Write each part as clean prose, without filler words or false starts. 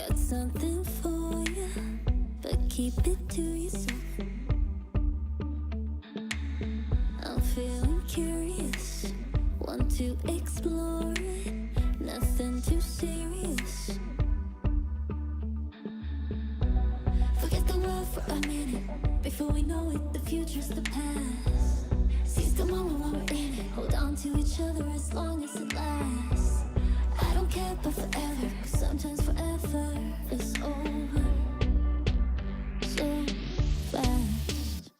Got something for you, but keep it to yourself. I'm feeling curious, want to explore it, nothing too serious. Forget the world for a minute, before we know it, the future's the past. Seize the moment while we're in it, hold on to each other as long as it lasts. I don't care about forever, 'cause sometimes forever is over so fast.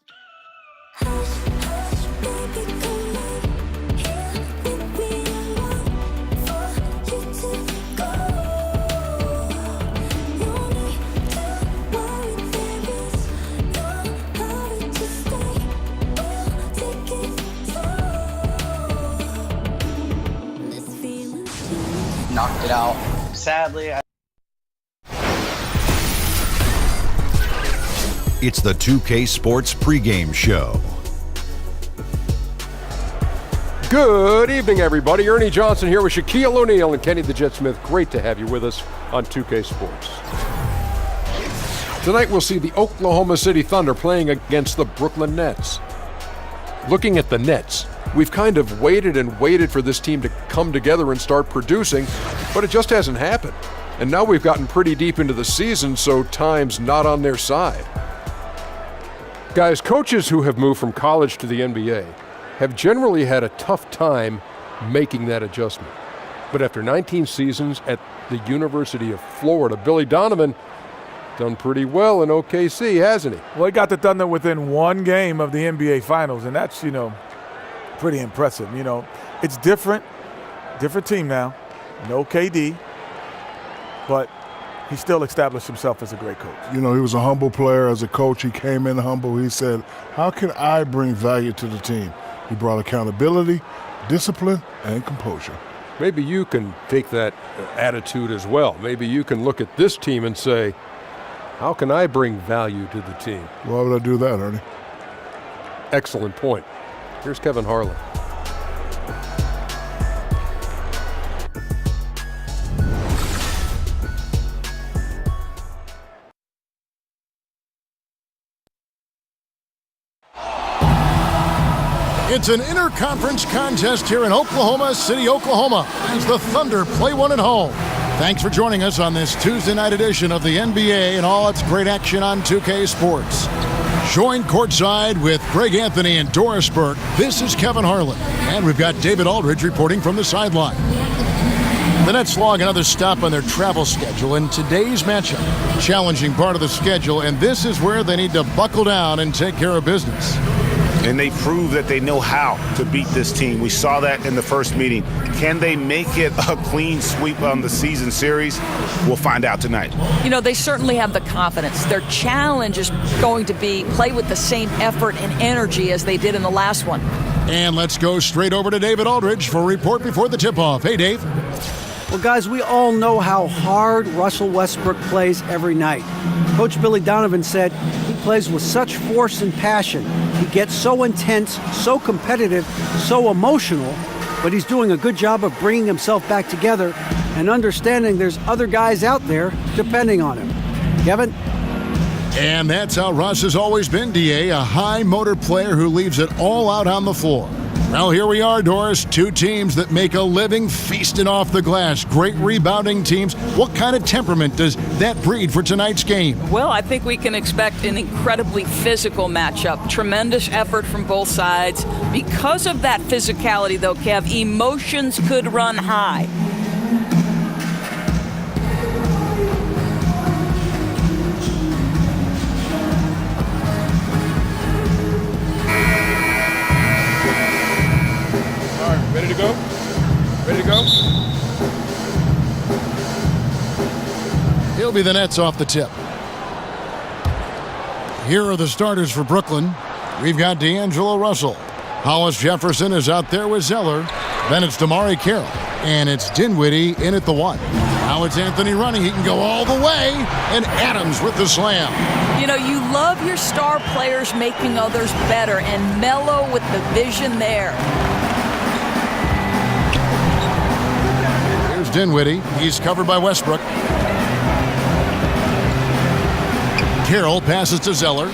Hush, hush, baby, come on, here with me, I want for you to go. No need to worry, there is no hurry to stay, we'll take it slow. This feeling's too Knocked it out. Sadly, It's the 2K Sports Pregame Show. Good evening, everybody. Ernie Johnson here with Shaquille O'Neal and Kenny the Jet Smith. Great to have you with us on 2K Sports. Tonight we'll see the Oklahoma City Thunder playing against the Brooklyn Nets. Looking at the Nets, we've kind of waited and waited for this team to come together and start producing, but it just hasn't happened. And now we've gotten pretty deep into the season, so time's not on their side. Guys, coaches who have moved from college to the NBA have generally had a tough time making that adjustment. But after 19 seasons at the University of Florida, Billy Donovan done pretty well in OKC, hasn't he? Well, he got the Thunder within one game of the NBA Finals, and that's, pretty impressive. It's different team now, no KD, but he still established himself as a great coach. He was a humble player as a coach. He came in humble. He said, how can I bring value to the team? He brought accountability, discipline, and composure. Maybe you can take that attitude as well. Maybe you can look at this team and say, how can I bring value to the team? Why would I do that, Ernie? Excellent point. Here's Kevin Harlan. It's an interconference contest here in Oklahoma City, Oklahoma, as the Thunder play one at home. Thanks for joining us on this Tuesday night edition of the NBA and all its great action on 2K Sports. Joined courtside with Greg Anthony and Doris Burke, this is Kevin Harlan. And we've got David Aldridge reporting from the sideline. The Nets log another stop on their travel schedule in today's matchup. Challenging part of the schedule, and this is where they need to buckle down and take care of business. And they prove that they know how to beat this team. We saw that in the first meeting. Can they make it a clean sweep on the season series? We'll find out tonight. They certainly have the confidence. Their challenge is going to be play with the same effort and energy as they did in the last one. And let's go straight over to David Aldridge for a report before the tip-off. Hey, Dave. Well, guys, we all know how hard Russell Westbrook plays every night. Coach Billy Donovan said he plays with such force and passion. He gets so intense, so competitive, so emotional, but he's doing a good job of bringing himself back together and understanding there's other guys out there depending on him. Kevin? And that's how Russ has always been, D.A., a high-motor player who leaves it all out on the floor. Well, here we are, Doris. Two teams that make a living feasting off the glass. Great rebounding teams. What kind of temperament does that breed for tonight's game? Well, I think we can expect an incredibly physical matchup. Tremendous effort from both sides. Because of that physicality, though, Kev, emotions could run high. Ready to go? Ready to go? He'll be the Nets off the tip. Here are the starters for Brooklyn. We've got D'Angelo Russell. Hollis Jefferson is out there with Zeller. Then it's Damari Carroll. And it's Dinwiddie in at the 1. Now it's Anthony running. He can go all the way. And Adams with the slam. You love your star players making others better. And Melo with the vision there. Dinwiddie. He's covered by Westbrook. Carroll passes to Zeller.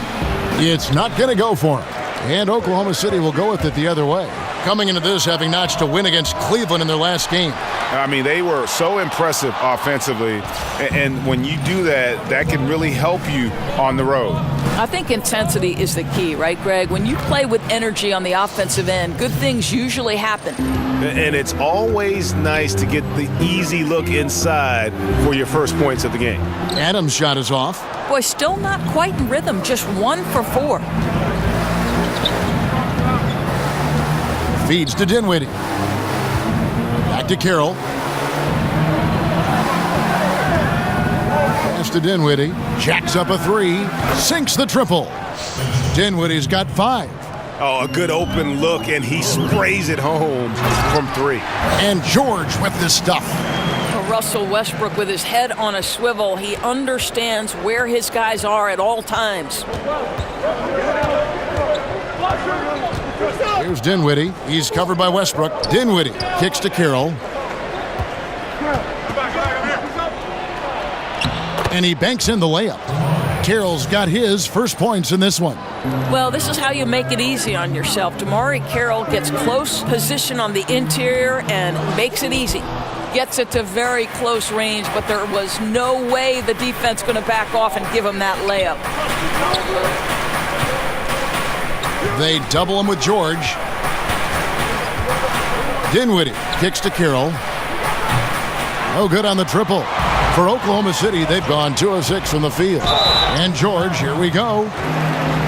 It's not going to go for him. And Oklahoma City will go with it the other way. Coming into this, having notched a win against Cleveland in their last game. I mean, they were so impressive offensively. And when you do that, that can really help you on the road. I think intensity is the key, right, Greg? When you play with energy on the offensive end, good things usually happen. And it's always nice to get the easy look inside for your first points of the game. Adams' shot is off. Boy, still not quite in rhythm, just 1 for 4. Feeds to Dinwiddie. Back to Carroll. Pass to Dinwiddie. Jacks up a 3. Sinks the triple. Dinwiddie's got 5. Oh, a good open look, and he sprays it home from 3. And George with the stuff. Russell Westbrook with his head on a swivel. He understands where his guys are at all times. Here's Dinwiddie. He's covered by Westbrook. Dinwiddie kicks to Carroll. And he banks in the layup. Carroll's got his first points in this one. Well, this is how you make it easy on yourself. Damari Carroll gets close position on the interior and makes it easy. Gets it to very close range, but there was no way the defense going to back off and give him that layup. They double him with George. Dinwiddie kicks to Carroll. No good on the triple. For Oklahoma City, they've gone 2 of 6 from the field. And George, here we go.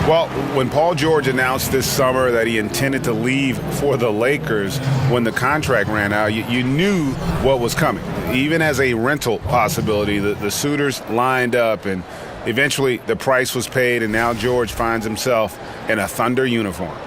Well, when Paul George announced this summer that he intended to leave for the Lakers when the contract ran out, you knew what was coming. Even as a rental possibility, the suitors lined up, and eventually the price was paid, and now George finds himself in a Thunder uniform.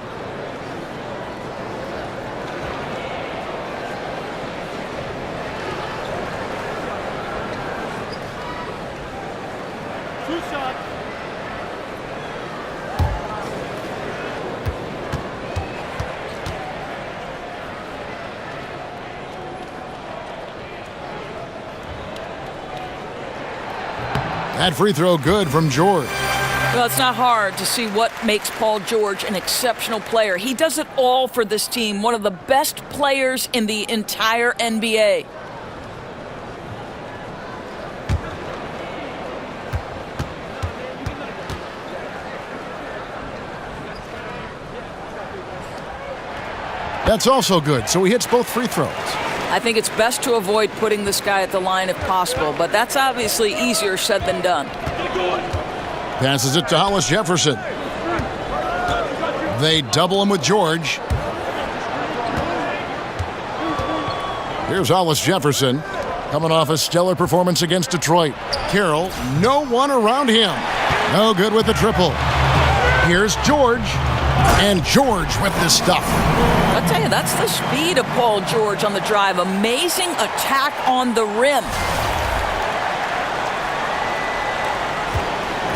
That free throw good from George. Well, it's not hard to see what makes Paul George an exceptional player. He does it all for this team, one of the best players in the entire NBA. That's also good, so he hits both free throws. I think it's best to avoid putting this guy at the line if possible, but that's obviously easier said than done. Passes it to Hollis Jefferson. They double him with George. Here's Hollis Jefferson coming off a stellar performance against Detroit. Carroll, no one around him. No good with the triple. Here's George. And George with the stuff. I'll tell you, that's the speed of Paul George on the drive. Amazing attack on the rim.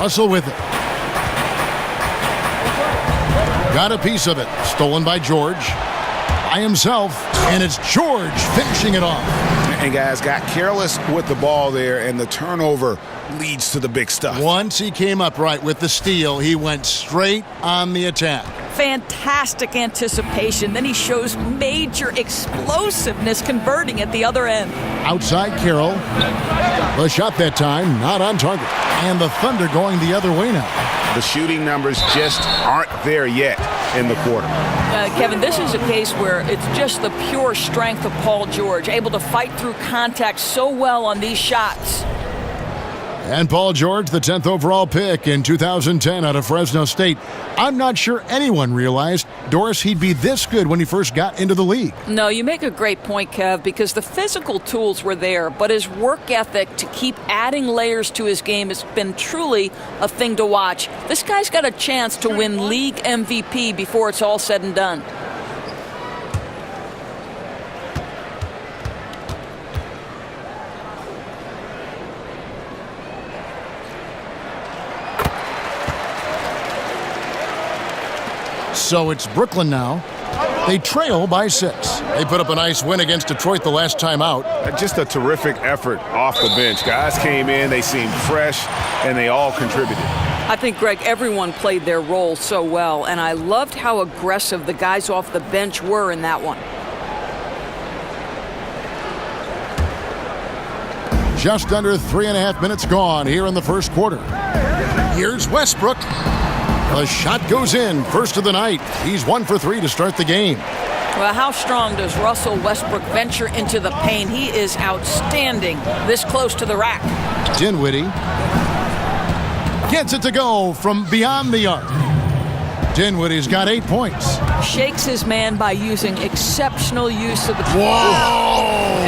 Russell with it. Got a piece of it. Stolen by George. By himself. And it's George finishing it off. And guys got careless with the ball there, and the turnover leads to the big stuff. Once he came up right with the steal, he went straight on the attack. Fantastic anticipation. Then he shows major explosiveness converting at the other end. Outside Carroll. The shot that time, not on target. And the Thunder going the other way now. The shooting numbers just aren't there yet in the quarter. Kevin, this is a case where it's just the pure strength of Paul George, able to fight through contact so well on these shots. And Paul George, the 10th overall pick in 2010 out of Fresno State. I'm not sure anyone realized, Doris, he'd be this good when he first got into the league. No, you make a great point, Kev, because the physical tools were there, but his work ethic to keep adding layers to his game has been truly a thing to watch. This guy's got a chance to win league MVP before it's all said and done. So it's Brooklyn now. They trail by 6. They put up a nice win against Detroit the last time out. Just a terrific effort off the bench. Guys came in, they seemed fresh, and they all contributed. I think, Greg, everyone played their role so well, and I loved how aggressive the guys off the bench were in that one. Just under 3.5 minutes gone here in the first quarter. Here's Westbrook. The shot goes in, first of the night. He's 1 for 3 to start the game. Well, how strong does Russell Westbrook venture into the paint? He is outstanding this close to the rack. Dinwiddie gets it to go from beyond the arc. Dinwiddie's got 8 points. Shakes his man by using exceptional use of the... Whoa!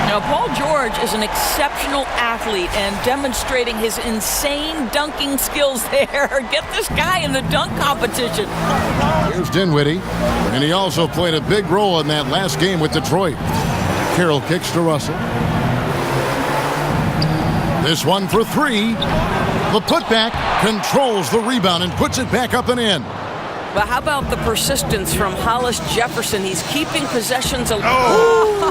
Now, Paul George is an exceptional athlete and demonstrating his insane dunking skills there. Get this guy in the dunk competition. Here's Dinwiddie, and he also played a big role in that last game with Detroit. Carroll kicks to Russell. This one for 3. The putback controls the rebound and puts it back up and in. But how about the persistence from Hollis Jefferson? He's keeping possessions alive.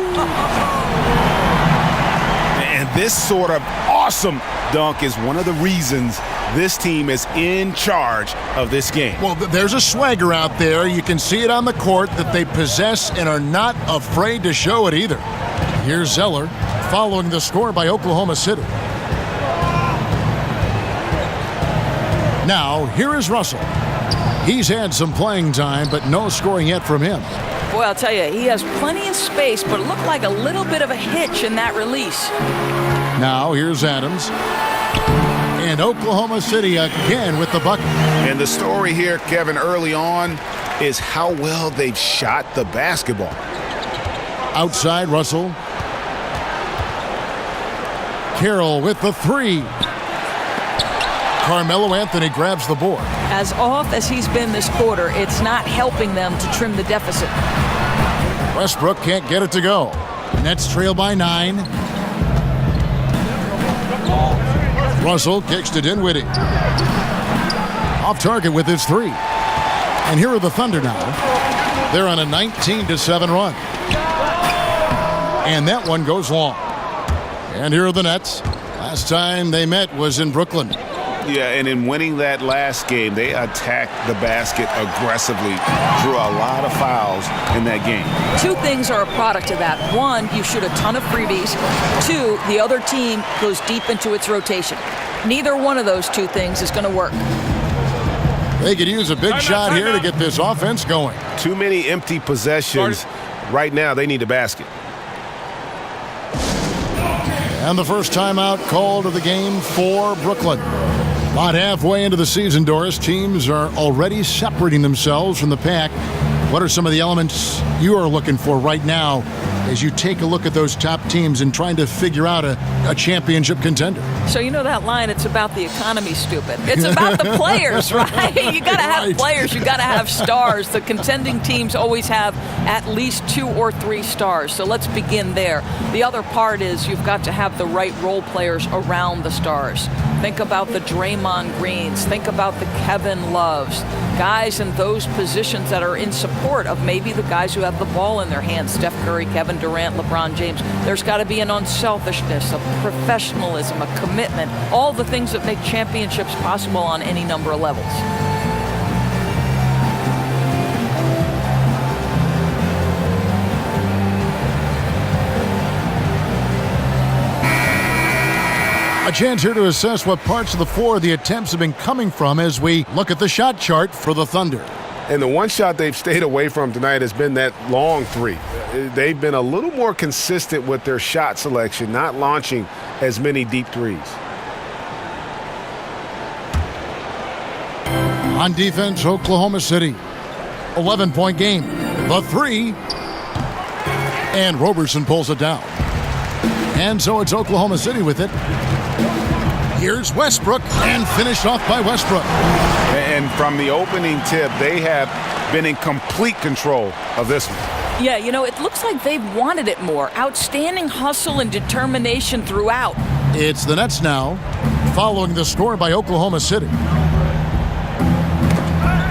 And this sort of awesome dunk is one of the reasons this team is in charge of this game. Well, there's a swagger out there. You can see it on the court that they possess and are not afraid to show it either. Here's Zeller following the score by Oklahoma City. Now, here is Russell. He's had some playing time, but no scoring yet from him. Boy, I'll tell you, he has plenty of space, but it looked like a little bit of a hitch in that release. Now, here's Adams. And Oklahoma City again with the bucket. And the story here, Kevin, early on is how well they've shot the basketball. Outside, Russell. Carroll with the 3. Carmelo Anthony grabs the board. As off as he's been this quarter, it's not helping them to trim the deficit. Westbrook can't get it to go. Nets trail by 9. Russell kicks to Dinwiddie. Off target with his 3. And here are the Thunder now. They're on a 19-7 run. And that one goes long. And here are the Nets. Last time they met was in Brooklyn. Yeah, and in winning that last game, they attacked the basket aggressively, drew a lot of fouls in that game. 2 things are a product of that. 1, you shoot a ton of freebies. 2, the other team goes deep into its rotation. Neither one of those 2 things is going to work. They could use a big shot here to get this offense going. Too many empty possessions. Right now, they need a basket. And the first timeout called of the game for Brooklyn. About halfway into the season, Doris, teams are already separating themselves from the pack. What are some of the elements you are looking for right now as you take a look at those top teams and trying to figure out a championship contender? So you know that line, it's about the economy, stupid. It's about the players, right? You got to have players. You got to have stars. The contending teams always have at least 2 or 3 stars. So let's begin there. The other part is you've got to have the right role players around the stars. Think about the Draymond Greens. Think about the Kevin Loves. Guys in those positions that are in support of maybe the guys who have the ball in their hands. Steph Curry, Kevin Durant, LeBron James. There's got to be an unselfishness, a professionalism, a commitment. All the things that make championships possible on any number of levels. A chance here to assess what parts of the floor the attempts have been coming from as we look at the shot chart for the Thunder. And the one shot they've stayed away from tonight has been that long 3. They've been a little more consistent with their shot selection, not launching as many deep 3s. On defense, Oklahoma City. 11-point game. The 3. And Roberson pulls it down. And so it's Oklahoma City with it. Here's Westbrook, and finished off by Westbrook. And from the opening tip, they have been in complete control of this one. Yeah, you know, it looks like they've wanted it more. Outstanding hustle and determination throughout. It's the Nets now, following the score by Oklahoma City.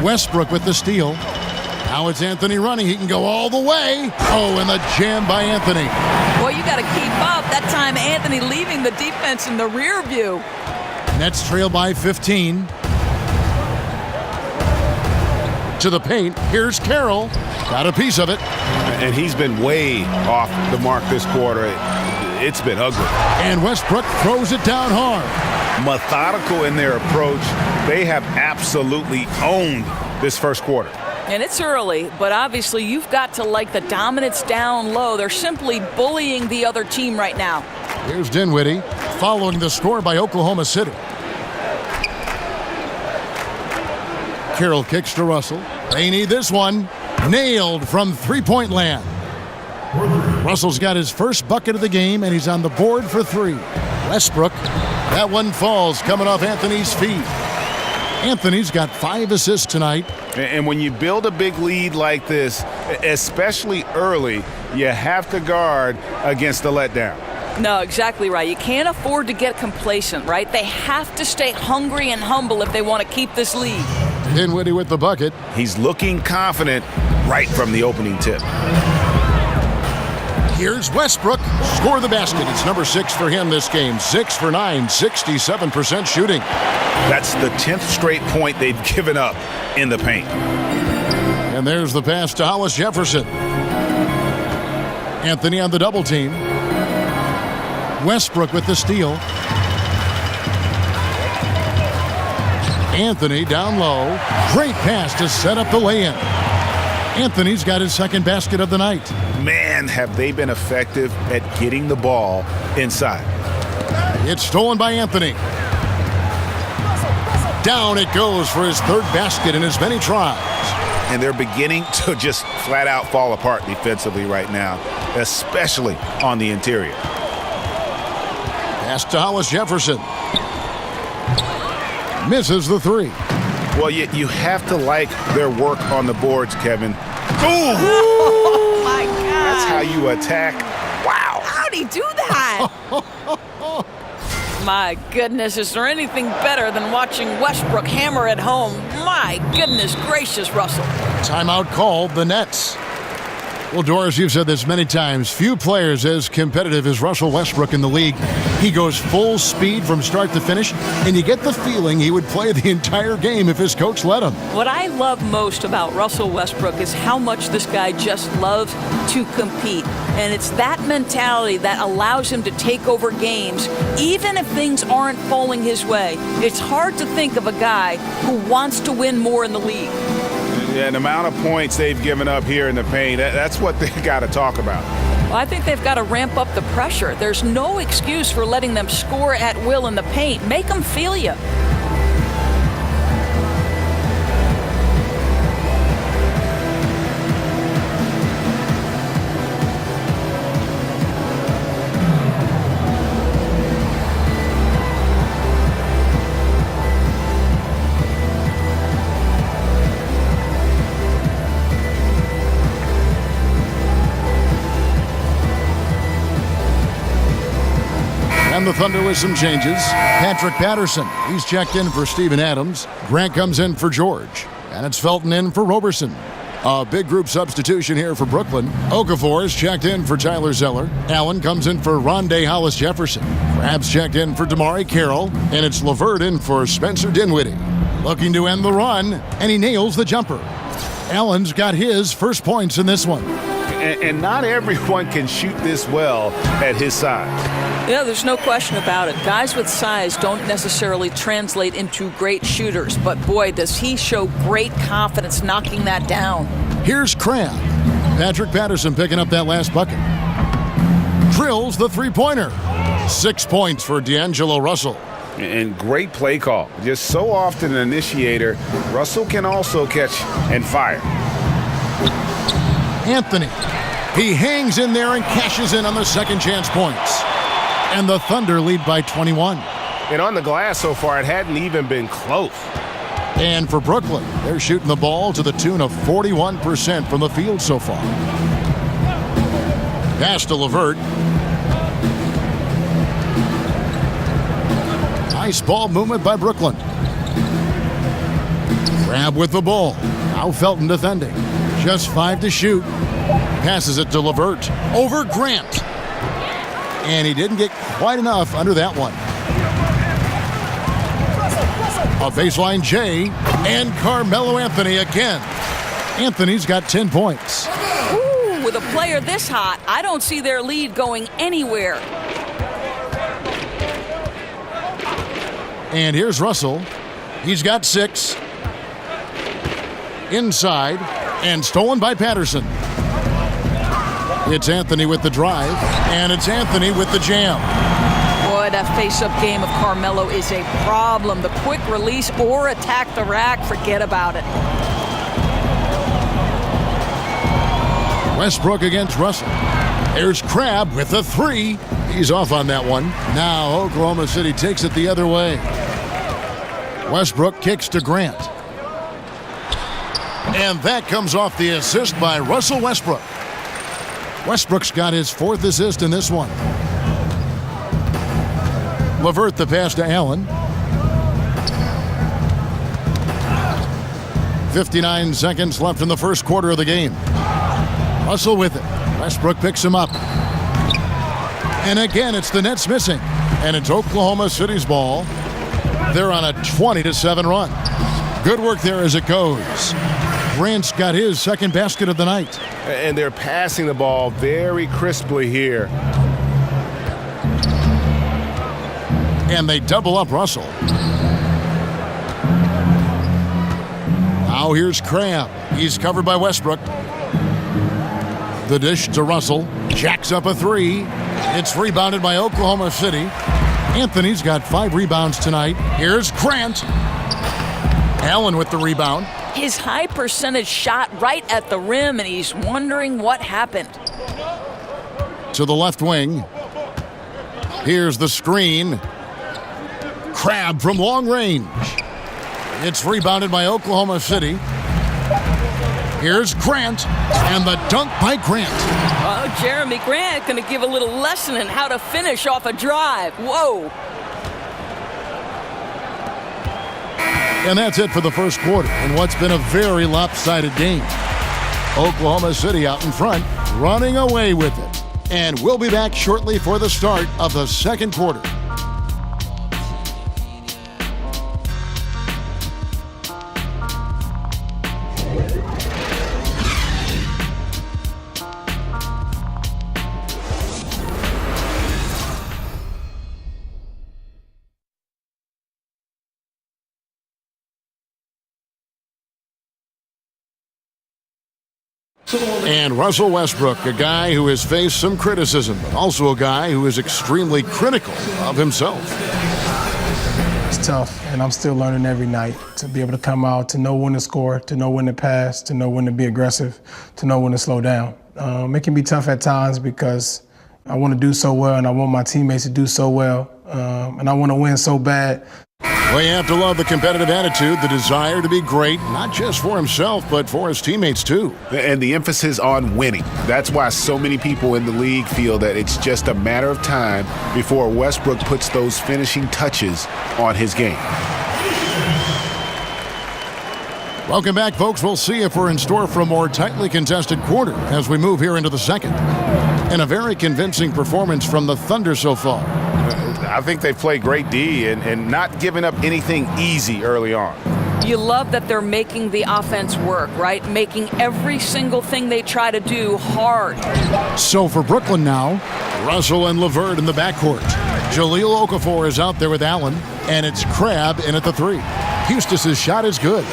Westbrook with the steal. Now it's Anthony running. He can go all the way. Oh, and the jam by Anthony. Boy, you got to keep up. That time, Anthony leaving the defense in the rear view. Nets trail by 15. To the paint. Here's Carroll. Got a piece of it. And he's been way off the mark this quarter. It's been ugly. And Westbrook throws it down hard. Methodical in their approach. They have absolutely owned this first quarter. And it's early, but obviously you've got to like the dominance down low. They're simply bullying the other team right now. Here's Dinwiddie following the score by Oklahoma City. Carroll kicks to Russell. They need this one. Nailed from three-point land. Russell's got his first bucket of the game, and he's on the board for 3. Westbrook. That one falls coming off Anthony's feet. Anthony's got 5 assists tonight. And when you build a big lead like this, especially early, you have to guard against the letdown. No, exactly right. You can't afford to get complacent, right? They have to stay hungry and humble if they want to keep this lead. Dinwiddie with the bucket. He's looking confident right from the opening tip. Here's Westbrook. Score the basket. It's number 6 for him this game. 6 for 9, 67% shooting. That's the 10th straight point they've given up in the paint. And there's the pass to Hollis Jefferson. Anthony on the double team. Westbrook with the steal. Anthony down low. Great pass to set up the lay-in. Anthony's got his second basket of the night. Man, have they been effective at getting the ball inside. It's stolen by Anthony. Down it goes for his third basket in as many tries. And they're beginning to just flat out fall apart defensively right now, especially on the interior. Pass to Hollis Jefferson. Misses the 3. Well, you have to like their work on the boards, Kevin. Ooh! Oh, my God. That's how you attack. Wow. How'd he do that? My goodness, is there anything better than watching Westbrook hammer at home? My goodness gracious, Russell. Timeout called the Nets. Well, Doris, you've said this many times. Few players as competitive as Russell Westbrook in the league. He goes full speed from start to finish, and you get the feeling he would play the entire game if his coach let him. What I love most about Russell Westbrook is how much this guy just loves to compete. And it's that mentality that allows him to take over games, even if things aren't falling his way. It's hard to think of a guy who wants to win more in the league. Yeah, the amount of points they've given up here in the paint, that's what they got to talk about. Well, I think they've got to ramp up the pressure. There's no excuse for letting them score at will in the paint. Make them feel you. And the Thunder with some changes. Patrick Patterson, he's checked in for Steven Adams. Grant comes in for George. And it's Felton in for Roberson. A big group substitution here for Brooklyn. Okafor is checked in for Tyler Zeller. Allen comes in for Rondé Hollis Jefferson. Crabs checked in for Damari Carroll. And it's LeVert in for Spencer Dinwiddie. Looking to end the run, and he nails the jumper. Allen's got his first points in this one. And not everyone can shoot this well at his size. Yeah, there's no question about it. Guys with size don't necessarily translate into great shooters, but boy, does he show great confidence knocking that down. Here's Crab. Patrick Patterson picking up that last bucket. Drills the three-pointer. 6 points for D'Angelo Russell. And great play call. Just so often an initiator, Russell can also catch and fire. Anthony. He hangs in there and cashes in on the second chance points. And the Thunder lead by 21. And on the glass so far, it hadn't even been close. And for Brooklyn, they're shooting the ball to the tune of 41% from the field so far. Pass to LeVert. Nice ball movement by Brooklyn. Grab with the ball. Now Felton defending. Just 5 to shoot. Passes it to LeVert. Over Grant. And he didn't get quite enough under that one. A baseline J, and Carmelo Anthony again. Anthony's got 10 points. Ooh, with a player this hot, I don't see their lead going anywhere. And here's Russell. He's got 6. Inside, and stolen by Patterson. It's Anthony with the drive, and it's Anthony with the jam. Boy, that face-up game of Carmelo is a problem. The quick release or attack the rack, forget about it. Westbrook against Russell. There's Crabbe with the 3. He's off on that one. Now Oklahoma City takes it the other way. Westbrook kicks to Grant. And that comes off the assist by Russell Westbrook. Westbrook's got his 4th assist in this one. LeVert the pass to Allen. 59 seconds left in the first quarter of the game. Russell with it. Westbrook picks him up. And again, it's the Nets missing. And it's Oklahoma City's ball. They're on a 20-7 run. Good work there as it goes. Grant's got his second basket of the night. And they're passing the ball very crisply here. And they double up Russell. Now here's Crabbe. He's covered by Westbrook. The dish to Russell. Jacks up a 3. It's rebounded by Oklahoma City. Anthony's got 5 rebounds tonight. Here's Grant. Allen with the rebound. His high percentage shot right at the rim, and he's wondering what happened. To the left wing. Here's the screen. Crabbe from long range. It's rebounded by Oklahoma City. Here's Grant, and the dunk by Grant. Oh, Jeremy Grant going to give a little lesson in how to finish off a drive. Whoa. And that's it for the first quarter in what's been a very lopsided game. Oklahoma City out in front, running away with it. And we'll be back shortly for the start of the second quarter. And Russell Westbrook, a guy who has faced some criticism, but also a guy who is extremely critical of himself. It's tough, and I'm still learning every night to be able to come out, to know when to score, to know when to pass, to know when to be aggressive, to know when to slow down. It can be tough at times because I want to do so well, and I want my teammates to do so well, and I want to win so bad. Well, you have to love the competitive attitude, the desire to be great, not just for himself, but for his teammates, too. And the emphasis on winning. That's why so many people in the league feel that it's just a matter of time before Westbrook puts those finishing touches on his game. Welcome back, folks. We'll see if we're in store for a more tightly contested quarter as we move here into the second. And a very convincing performance from the Thunder so far. I think they've played great D and not giving up anything easy early on. You love that they're making the offense work, right? Making every single thing they try to do hard. So for Brooklyn now, Russell and LeVert in the backcourt. Jahlil Okafor is out there with Allen, and it's Crabbe in at the 3. Eustace's shot is good.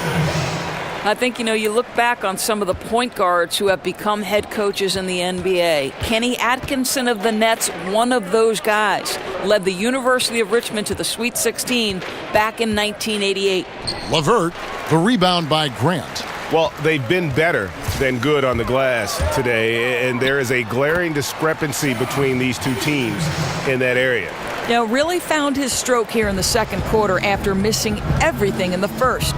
I think, you look back on some of the point guards who have become head coaches in the NBA. Kenny Atkinson of the Nets, one of those guys, led the University of Richmond to the Sweet 16 back in 1988. LeVert, the rebound by Grant. Well, they've been better than good on the glass today, and there is a glaring discrepancy between these two teams in that area. Really found his stroke here in the second quarter after missing everything in the first.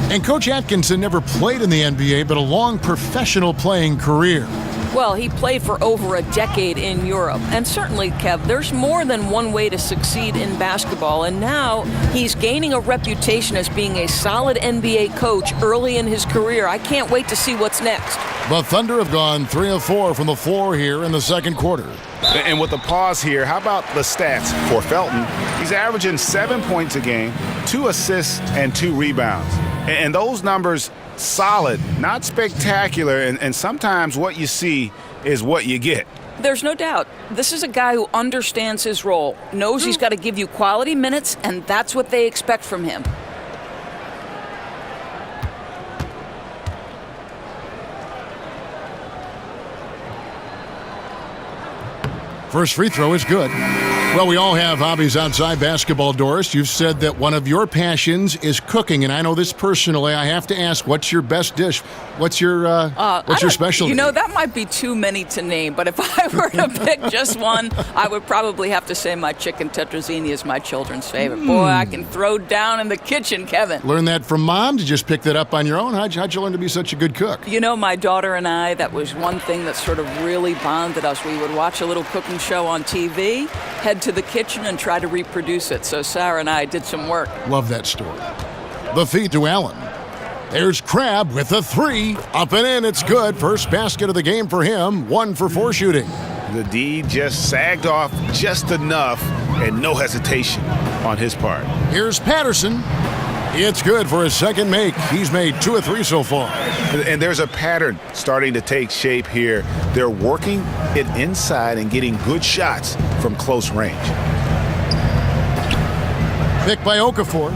And Coach Atkinson never played in the NBA, but a long professional playing career. Well, he played for over a decade in Europe. And certainly, Kev, there's more than one way to succeed in basketball. And now he's gaining a reputation as being a solid NBA coach early in his career. I can't wait to see what's next. The Thunder have gone 3 of 4 from the floor here in the second quarter. And with the pause here, how about the stats for Felton? He's averaging 7 points a game, 2 assists, and 2 rebounds. And those numbers, solid, not spectacular, and sometimes what you see is what you get. There's no doubt. This is a guy who understands his role, knows he's got to give you quality minutes, and that's what they expect from him. First free throw is good. Well, we all have hobbies outside basketball, Doris. You've said that one of your passions is cooking, and I know this personally. I have to ask, what's your best dish? What's your specialty? You know, that might be too many to name, but if I were to pick just one, I would probably have to say my chicken tetrazzini is my children's favorite. Boy, I can throw down in the kitchen, Kevin. Learn that from Mom? Did you just pick that up on your own? How'd you learn to be such a good cook? You know, my daughter and I, that was one thing that sort of really bonded us. We would watch a little cooking show on TV, head to the kitchen, and try to reproduce it. So Sarah and I did some work. Love that story. The feed to Allen. There's Crabb with a 3. Up and in, it's good. First basket of the game for him. 1 for 4 shooting. The D just sagged off just enough, and no hesitation on his part. Here's Patterson. It's good for his second make. He's made 2 of 3 so far. And there's a pattern starting to take shape here. They're working it inside and getting good shots from close range. Pick by Okafor.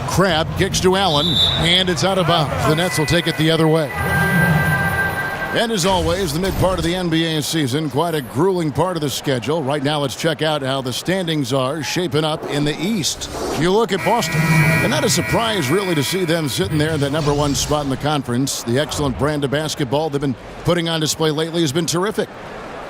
Crabb kicks to Allen, and it's out of bounds. The Nets will take it the other way. And as always, the mid part of the NBA season, quite a grueling part of the schedule. Right now, let's check out how the standings are shaping up in the East. You look at Boston, and not a surprise really to see them sitting there in that number 1 spot in the conference. The excellent brand of basketball they've been putting on display lately has been terrific.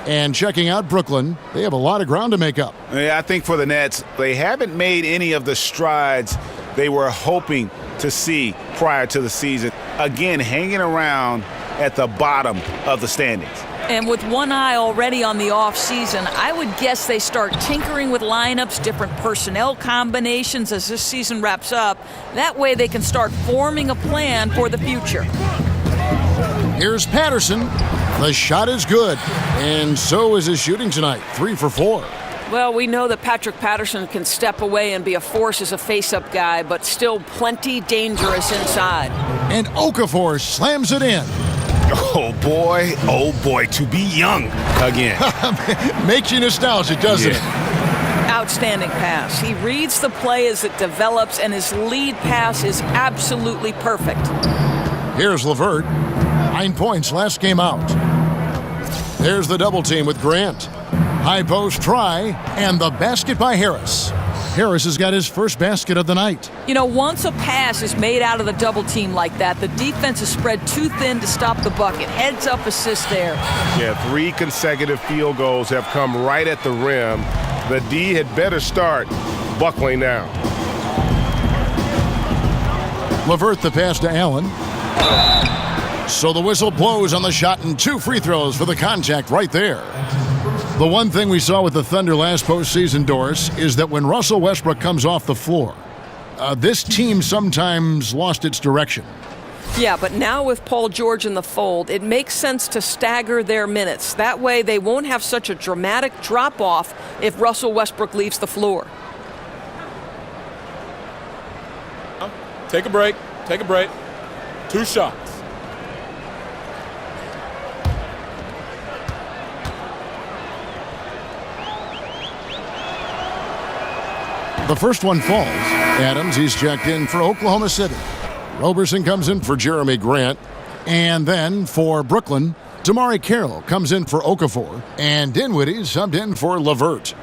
And checking out Brooklyn, they have a lot of ground to make up. Yeah, I think for the Nets, they haven't made any of the strides they were hoping to see prior to the season. Again, hanging around at the bottom of the standings. And with one eye already on the offseason, I would guess they start tinkering with lineups, different personnel combinations as this season wraps up. That way they can start forming a plan for the future. Here's Patterson. The shot is good, and so is his shooting tonight. 3 for 4. Well, we know that Patrick Patterson can step away and be a force as a face-up guy, but still plenty dangerous inside. And Okafor slams it in. Oh boy, to be young again. Makes you nostalgic, doesn't it? Outstanding pass. He reads the play as it develops, and his lead pass is absolutely perfect. Here's LeVert. 9 points last game out. There's the double team with Grant. High post try, and the basket by Harris. Harris has got his first basket of the night. You know, once a pass is made out of the double team like that, the defense is spread too thin to stop the bucket. Heads up assist there. Yeah, 3 consecutive field goals have come right at the rim. The D had better start buckling now. LeVert the pass to Allen. So the whistle blows on the shot, and 2 free throws for the contact right there. The one thing we saw with the Thunder last postseason, Doris, is that when Russell Westbrook comes off the floor, this team sometimes lost its direction. Yeah, but now with Paul George in the fold, it makes sense to stagger their minutes. That way they won't have such a dramatic drop-off if Russell Westbrook leaves the floor. Take a break. 2 shots. The first one falls. Adams, he's checked in for Oklahoma City. Roberson comes in for Jeremy Grant. And then for Brooklyn, Damari Carroll comes in for Okafor. And Dinwiddie subbed in for LeVert.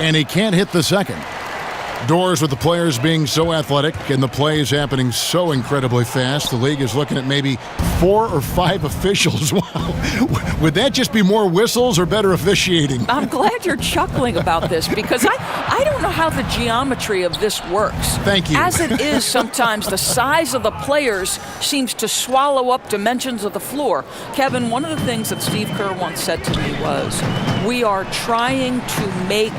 And he can't hit the second. Doors, with the players being so athletic and the plays happening so incredibly fast, the league is looking at maybe 4 or 5 officials. Would that just be more whistles or better officiating? I'm glad you're chuckling about this because I don't know how the geometry of this works. Thank you. As it is, sometimes the size of the players seems to swallow up dimensions of the floor. Kevin, one of the things that Steve Kerr once said to me was, we are trying to make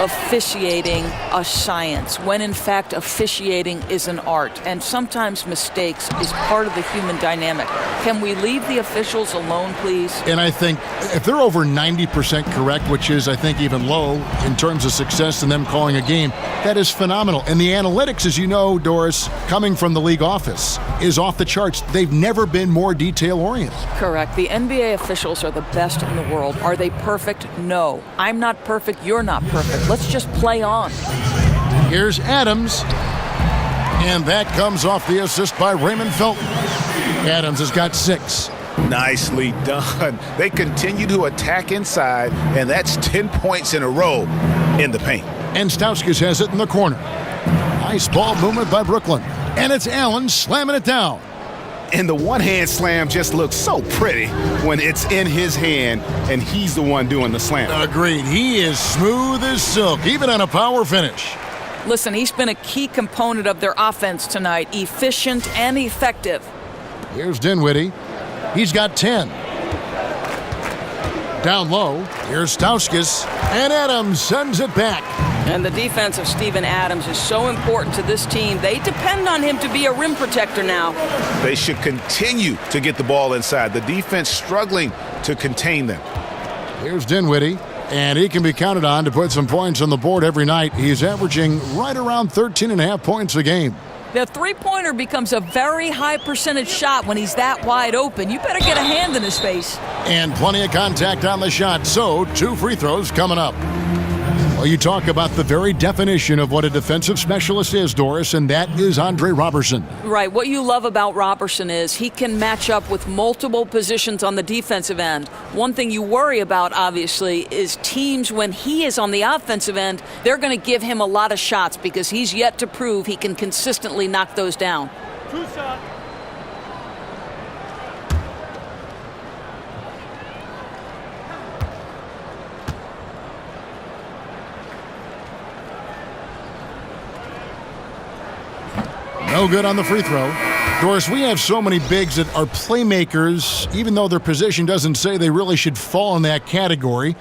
officiating a science, when in fact officiating is an art, and sometimes mistakes is part of the human dynamic. Can we leave the officials alone, please? And I think if they're over 90% correct, which is, I think, even low in terms of success in them calling a game, that is phenomenal. And the analytics, as you know, Doris, coming from the league office, is off the charts. They've never been more detail-oriented. Correct. The NBA officials are the best in the world. Are they perfect? No. I'm not perfect. You're not perfect. Let's just play on. Here's Adams. And that comes off the assist by Raymond Felton. Adams has got 6. Nicely done. They continue to attack inside, and that's 10 points in a row in the paint. And Stauskas has it in the corner. Nice ball movement by Brooklyn. And it's Allen slamming it down. And the one-hand slam just looks so pretty when it's in his hand and he's the one doing the slam. Agreed. He is smooth as silk, even on a power finish. Listen, he's been a key component of their offense tonight, efficient and effective. Here's Dinwiddie. He's got 10. Down low, here's Stauskas, and Adams sends it back. And the defense of Steven Adams is so important to this team. They depend on him to be a rim protector now. They should continue to get the ball inside. The defense struggling to contain them. Here's Dinwiddie, and he can be counted on to put some points on the board every night. He's averaging right around 13.5 points a game. The three-pointer becomes a very high percentage shot when he's that wide open. You better get a hand in his face. And plenty of contact on the shot, so 2 free throws coming up. Well, you talk about the very definition of what a defensive specialist is, Doris, and that is Andre Robertson. Right. What you love about Robertson is he can match up with multiple positions on the defensive end. One thing you worry about, obviously, is teams when he is on the offensive end, they're going to give him a lot of shots because he's yet to prove he can consistently knock those down. 2 shots. No good on the free throw. Doris, we have so many bigs that are playmakers, even though their position doesn't say they really should fall in that category.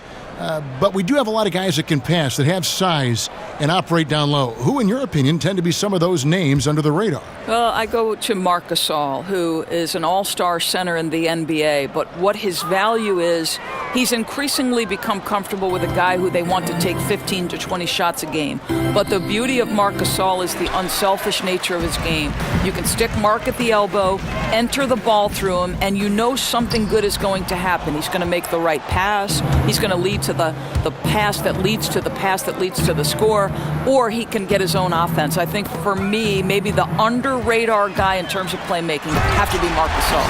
But we do have a lot of guys that can pass, that have size and operate down low. Who, in your opinion, tend to be some of those names under the radar? Well, I go to Marc Gasol, who is an all-star center in the NBA. But what his value is, he's increasingly become comfortable with a guy who they want to take 15 to 20 shots a game. But the beauty of Marc Gasol is the unselfish nature of his game. You can stick Marc at the elbow, enter the ball through him, and you know something good is going to happen. He's going to make the right pass. He's going to lead to the pass that leads to the pass that leads to the score, or he can get his own offense. I think for me, maybe the under-radar guy in terms of playmaking would have to be Marc Gasol.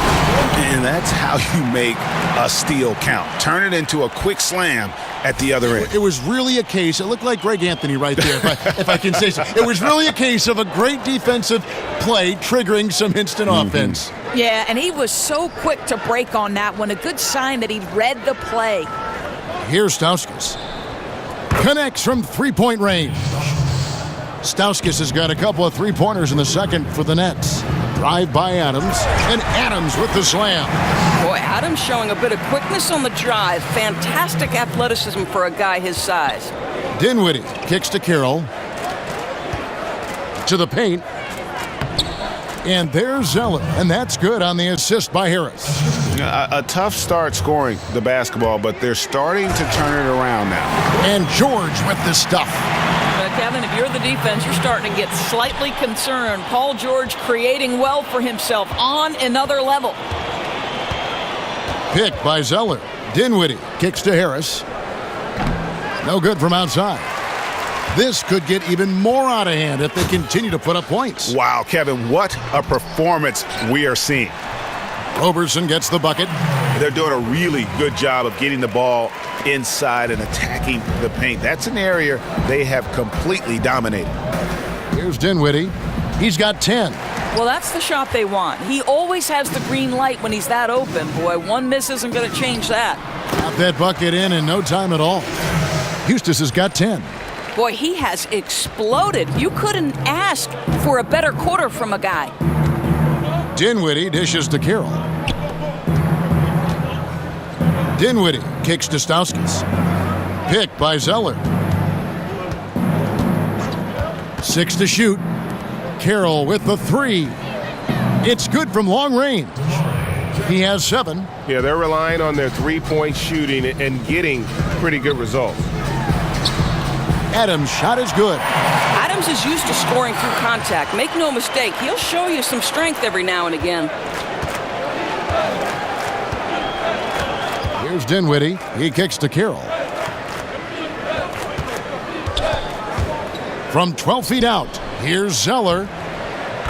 And that's how you make a steal count. Turn it into a quick slam at the other end. It was really a case, it looked like Greg Anthony right there, if I can say so. It was really a case of a great defensive play triggering some instant offense. Yeah, and he was so quick to break on that one. A good sign that he read the play. Here's Stauskas. Connects from three-point range. Stauskas has got a couple of three-pointers in the second for the Nets. Drive by Adams, and Adams with the slam. Boy, Adams showing a bit of quickness on the drive. Fantastic athleticism for a guy his size. Dinwiddie kicks to Carroll. To the paint. And there's Zeller, and that's good on the assist by Harris. A tough start scoring the basketball, but they're starting to turn it around now. And George with the stuff. Kevin, if you're the defense, you're starting to get slightly concerned. Paul George creating well for himself on another level. Pick by Zeller. Dinwiddie kicks to Harris. No good from outside. This could get even more out of hand if they continue to put up points. Wow, Kevin, what a performance we are seeing. Robertson gets the bucket. They're doing a really good job of getting the ball inside and attacking the paint. That's an area they have completely dominated. Here's Dinwiddie. He's got 10. Well, that's the shot they want. He always has the green light when he's that open. Boy, one miss isn't going to change that. Got that bucket in no time at all. Eustace has got 10. Boy, he has exploded. You couldn't ask for a better quarter from a guy. Dinwiddie dishes to Carroll. Dinwiddie kicks to Stauskas. Picked by Zeller. 6 to shoot. Carroll with the 3. It's good from long range. He has 7. Yeah, they're relying on their three-point shooting and getting pretty good results. Adams' shot is good. Adams is used to scoring through contact. Make no mistake, he'll show you some strength every now and again. Here's Dinwiddie. He kicks to Carroll. From 12 feet out, here's Zeller.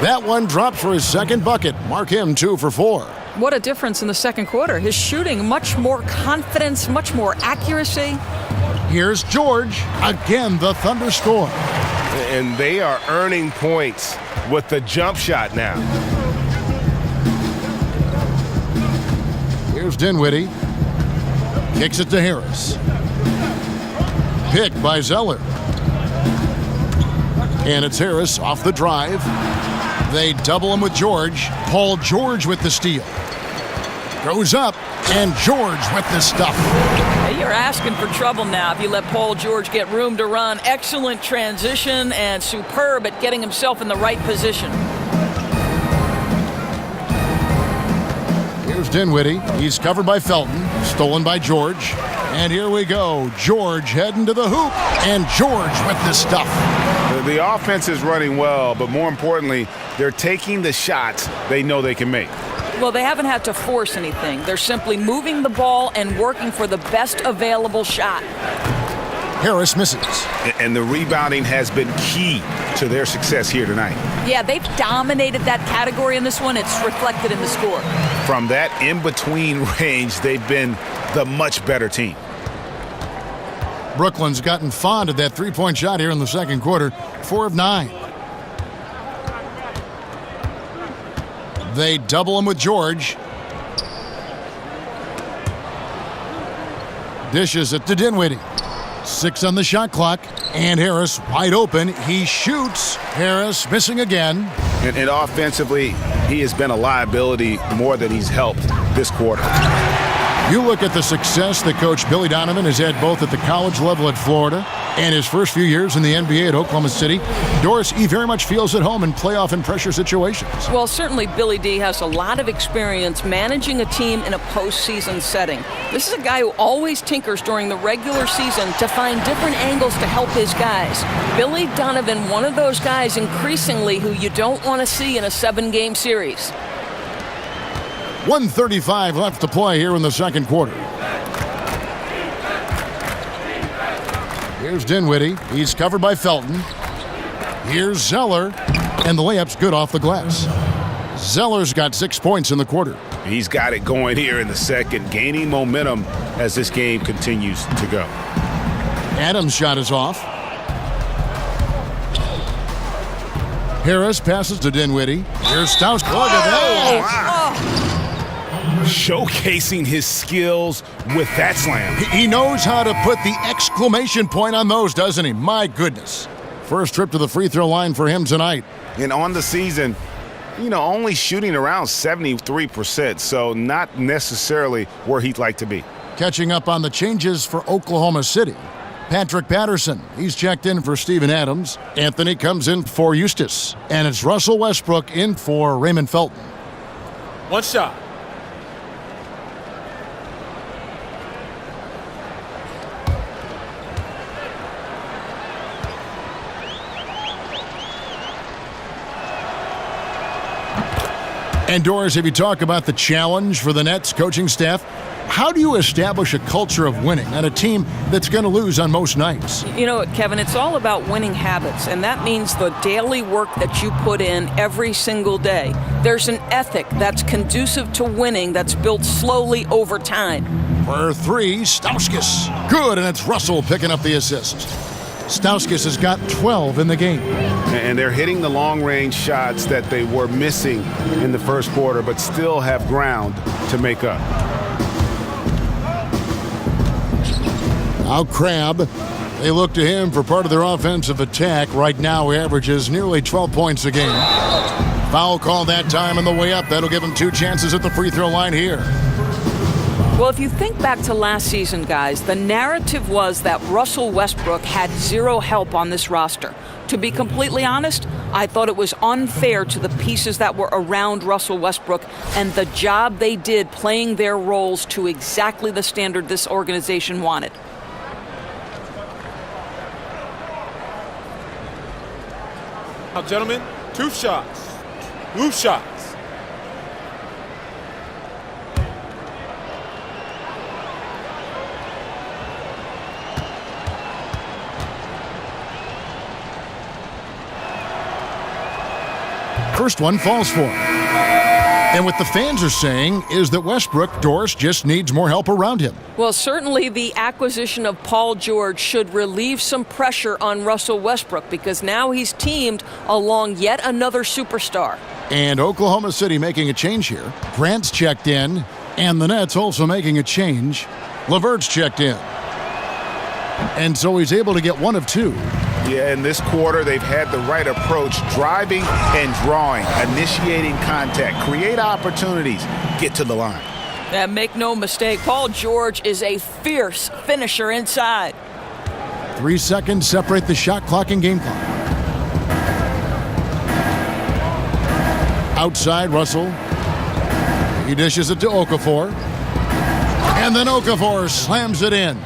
That one drops for his second bucket. Mark him 2 for 4. What a difference in the second quarter. His shooting, much more confidence, much more accuracy. Here's George. Again, the Thunder score. And they are earning points with the jump shot now. Here's Dinwiddie. Kicks it to Harris. Picked by Zeller. And it's Harris off the drive. They double him with George. Paul George with the steal. Goes up, and George with the stuff. Hey, you're asking for trouble now if you let Paul George get room to run. Excellent transition and superb at getting himself in the right position. Here's Dinwiddie. He's covered by Felton. Stolen by George. And here we go. George heading to the hoop. And George with the stuff. The offense is running well, but more importantly, they're taking the shots they know they can make. Well, they haven't had to force anything. They're simply moving the ball and working for the best available shot. Harris misses. And the rebounding has been key to their success here tonight. Yeah, they've dominated that category in this one. It's reflected in the score. From that in-between range, they've been the much better team. Brooklyn's gotten fond of that three-point shot here in the second quarter. 4 of 9. They double him with George. Dishes it to Dinwiddie. 6 on the shot clock. And Harris wide open. He shoots. Harris missing again. And offensively, he has been a liability more than he's helped this quarter. You look at the success that Coach Billy Donovan has had both at the college level at Florida and his first few years in the NBA at Oklahoma City. Doris, he very much feels at home in playoff and pressure situations. Well, certainly Billy D has a lot of experience managing a team in a postseason setting. This is a guy who always tinkers during the regular season to find different angles to help his guys. Billy Donovan, one of those guys increasingly who you don't want to see in a 7-game series. 1:35 left to play here in the second quarter. Here's Dinwiddie. He's covered by Felton. Here's Zeller. And the layup's good off the glass. Zeller's got 6 points in the quarter. He's got it going here in the second, gaining momentum as this game continues to go. Adams' shot is off. Harris passes to Dinwiddie. Here's Stauskas. Look at that. Showcasing his skills with that slam. He knows how to put the exclamation point on those, doesn't he? My goodness. First trip to the free throw line for him tonight. And on the season, only shooting around 73%, so not necessarily where he'd like to be. Catching up on the changes for Oklahoma City. Patrick Patterson, he's checked in for Steven Adams. Anthony comes in for Eustace. And it's Russell Westbrook in for Raymond Felton. One shot. And Doris, if you talk about the challenge for the Nets coaching staff, how do you establish a culture of winning on a team that's going to lose on most nights? You know what, Kevin, it's all about winning habits, and that means the daily work that you put in every single day. There's an ethic that's conducive to winning that's built slowly over time. For 3, Stauskas. Good, and it's Russell picking up the assist. Stauskas has got 12 in the game. And they're hitting the long-range shots that they were missing in the first quarter, but still have ground to make up. Now Crabb, they look to him for part of their offensive attack. Right now he averages nearly 12 points a game. Foul call that time on the way up. That'll give him 2 chances at the free throw line here. Well, if you think back to last season, guys, the narrative was that Russell Westbrook had zero help on this roster. To be completely honest, I thought it was unfair to the pieces that were around Russell Westbrook and the job they did playing their roles to exactly the standard this organization wanted. Now, gentlemen, 2 shots. 2 shots. First one falls for him. And what the fans are saying is that Westbrook, Doris, just needs more help around him. Well, certainly the acquisition of Paul George should relieve some pressure on Russell Westbrook because now he's teamed along yet another superstar. And Oklahoma City making a change here. Grant's checked in, and the Nets also making a change. LeVert's checked in. And so he's able to get 1 of 2. Yeah, in this quarter, they've had the right approach, driving and drawing, initiating contact, create opportunities, get to the line. And make no mistake, Paul George is a fierce finisher inside. 3 seconds separate the shot clock and game clock. Outside, Russell. He dishes it to Okafor. And then Okafor slams it in.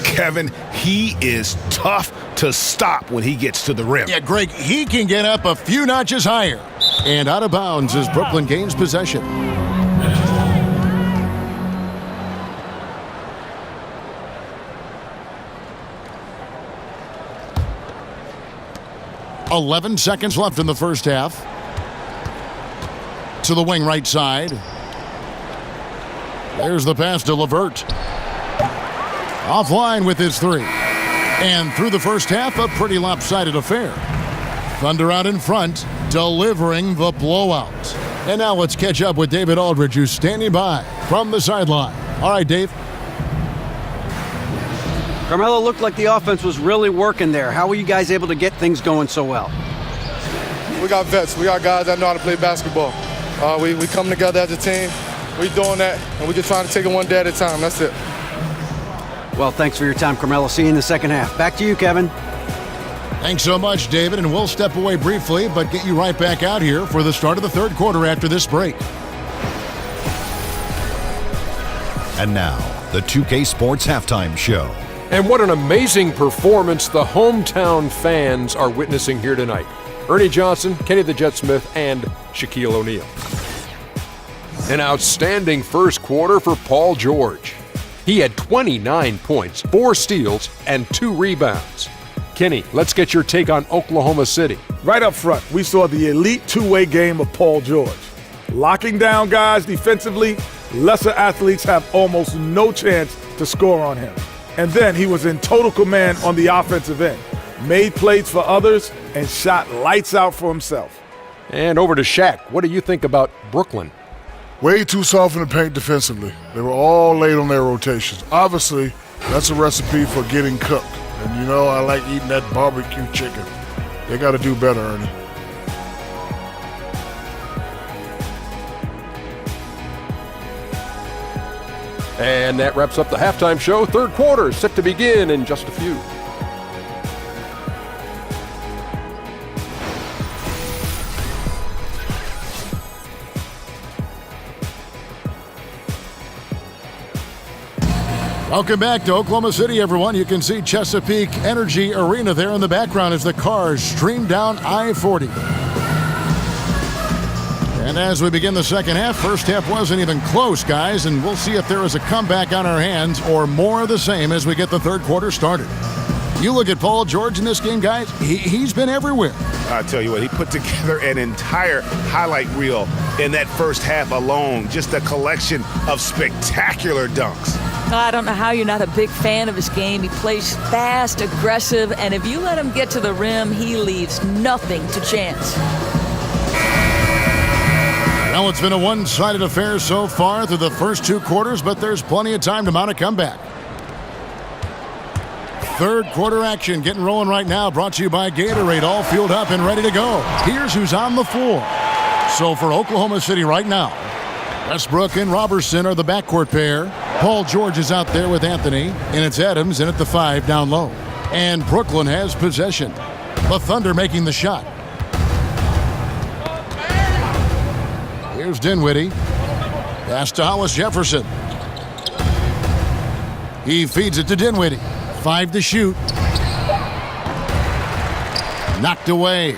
Kevin, he is tough to stop when he gets to the rim. Yeah, Greg, he can get up a few notches higher. And out of bounds as Brooklyn gains possession. "11 seconds left in the first half. To the wing right side. There's the pass to LeVert. Offline with his 3. And through the first half, a pretty lopsided affair. Thunder out in front, delivering the blowout. And now let's catch up with David Aldridge, who's standing by from the sideline. All right, Dave. Carmelo, looked like the offense was really working there. How were you guys able to get things going so well? We got vets. We got guys that know how to play basketball. We come together as a team. We're doing that, and we're just trying to take it one day at a time. That's it. Well, thanks for your time, Carmelo. See you in the second half. Back to you, Kevin. Thanks so much, David, and we'll step away briefly, but get you right back out here for the start of the third quarter after this break. And now, the 2K Sports Halftime Show. And what an amazing performance the hometown fans are witnessing here tonight. Ernie Johnson, Kenny the Jet Smith, and Shaquille O'Neal. An outstanding first quarter for Paul George. He had 29 points, 4 steals, and 2 rebounds. Kenny, let's get your take on Oklahoma City. Right up front, we saw the elite two-way game of Paul George. Locking down guys defensively, lesser athletes have almost no chance to score on him. And then he was in total command on the offensive end. Made plays for others and shot lights out for himself. And over to Shaq. What do you think about Brooklyn? Way too soft in the paint defensively. They were all late on their rotations. Obviously, that's a recipe for getting cooked. And you know I like eating that barbecue chicken. They got to do better, Ernie. And that wraps up the halftime show. Third quarter is set to begin in just a few. Welcome back to Oklahoma City, everyone. You can see Chesapeake Energy Arena there in the background as the cars stream down I-40. And as we begin the second half, first half wasn't even close, guys, and we'll see if there is a comeback on our hands or more of the same as we get the third quarter started. You look at Paul George in this game, guys, he's been everywhere. I tell you what, he put together an entire highlight reel in that first half alone. Just a collection of spectacular dunks. I don't know how you're not a big fan of his game. He plays fast, aggressive, and if you let him get to the rim, he leaves nothing to chance. Well, it's been a one-sided affair so far through the first 2 quarters, but there's plenty of time to mount a comeback. Third quarter action getting rolling right now, brought to you by Gatorade, all fueled up and ready to go. Here's who's on the floor. So for Oklahoma City right now, Westbrook and Robertson are the backcourt pair. Paul George is out there with Anthony, and it's Adams in at the 5 down low. And Brooklyn has possession. The Thunder making the shot. Here's Dinwiddie. Pass to Hollis Jefferson. He feeds it to Dinwiddie. 5 to shoot. Knocked away.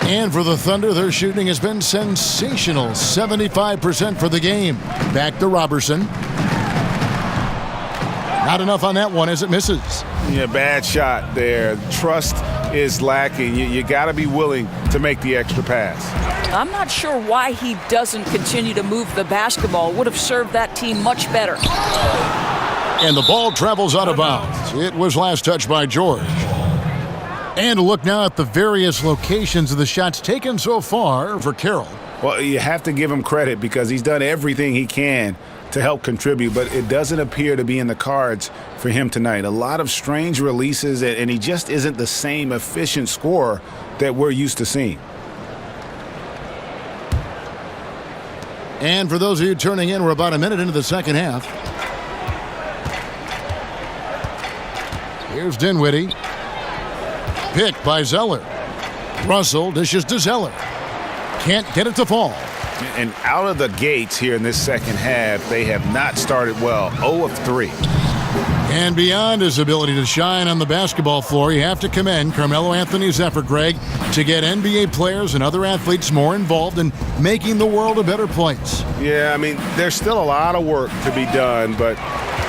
And for the Thunder, their shooting has been sensational. 75% for the game. Back to Robertson. Not enough on that one as it misses. Yeah, bad shot there. Trust is lacking. You got to be willing to make the extra pass. I'm not sure why he doesn't continue to move the basketball. Would have served that team much better. And the ball travels out of bounds. It was last touched by George. And a look now at the various locations of the shots taken so far for Carroll. Well, you have to give him credit because he's done everything he can to help contribute, but it doesn't appear to be in the cards for him tonight. A lot of strange releases, and he just isn't the same efficient scorer that we're used to seeing. And for those of you turning in, we're about a minute into the second half. Here's Dinwiddie. Picked by Zeller. Russell dishes to Zeller. Can't get it to fall. And out of the gates here in this second half, they have not started well. 0 of 3. And beyond his ability to shine on the basketball floor, you have to commend Carmelo Anthony's effort, Greg, to get NBA players and other athletes more involved in making the world a better place. Yeah, I mean, there's still a lot of work to be done, but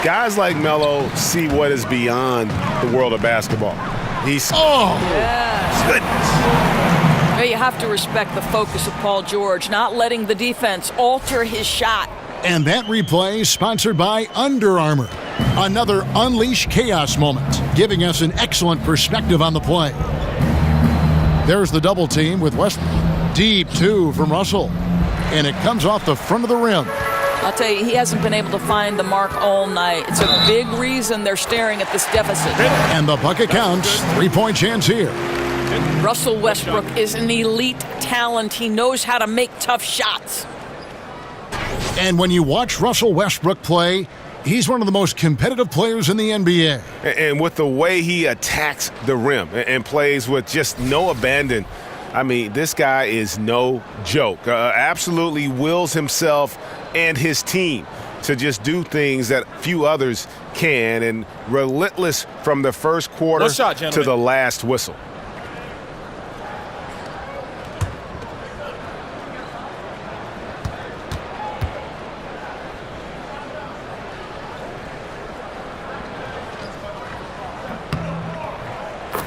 guys like Melo see what is beyond the world of basketball. He's goodness. Well, you have to respect the focus of Paul George, not letting the defense alter his shot. And that replay sponsored by Under Armour. Another Unleash Chaos moment, giving us an excellent perspective on the play. There's the double team with Westbrook. Deep 2 from Russell. And it comes off the front of the rim. I'll tell you, he hasn't been able to find the mark all night. It's a big reason they're staring at this deficit. And the bucket counts. 3-point chance here. Russell Westbrook is an elite talent. He knows how to make tough shots. And when you watch Russell Westbrook play, he's one of the most competitive players in the NBA. And with the way he attacks the rim and plays with just no abandon, I mean, this guy is no joke. Absolutely wills himself and his team to just do things that few others can, and relentless from the first quarter to the last whistle.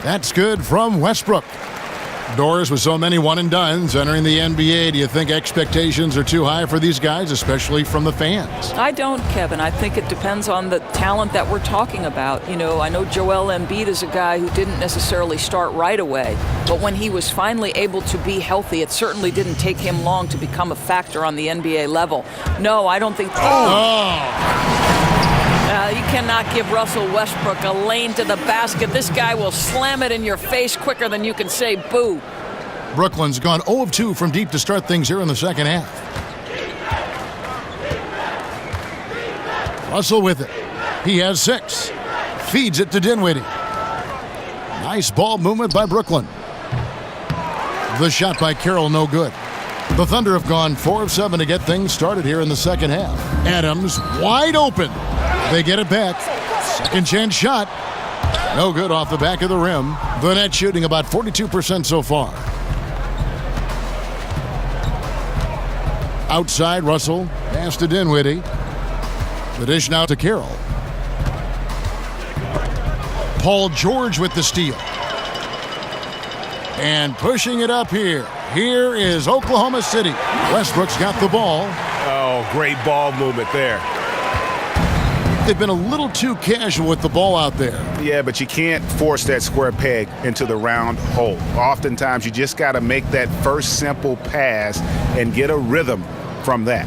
That's good from Westbrook. Doors with so many one-and-dones entering the NBA, do you think expectations are too high for these guys, especially from the fans? I don't, Kevin. I think it depends on the talent that we're talking about. You know, I know Joel Embiid is a guy who didn't necessarily start right away, but when he was finally able to be healthy, it certainly didn't take him long to become a factor on the NBA level. No, I don't think... you cannot give Russell Westbrook a lane to the basket. This guy will slam it in your face quicker than you can say boo. Brooklyn's gone 0 of 2 from deep to start things here in the second half. Russell with it. He has 6. Feeds it to Dinwiddie. Nice ball movement by Brooklyn. The shot by Carroll, no good. The Thunder have gone 4 of 7 to get things started here in the second half. Adams wide open. They get it back. Second chance shot. No good off the back of the rim. The net shooting about 42% so far. Outside, Russell. Pass to Dinwiddie. The dish now to Carroll. Paul George with the steal. And pushing it up here. Here is Oklahoma City. Westbrook's got the ball. Oh, great ball movement there. they've been a little too casual with the ball out there. Yeah, but you can't force that square peg into the round hole. Oftentimes, you just got to make that first simple pass and get a rhythm from that.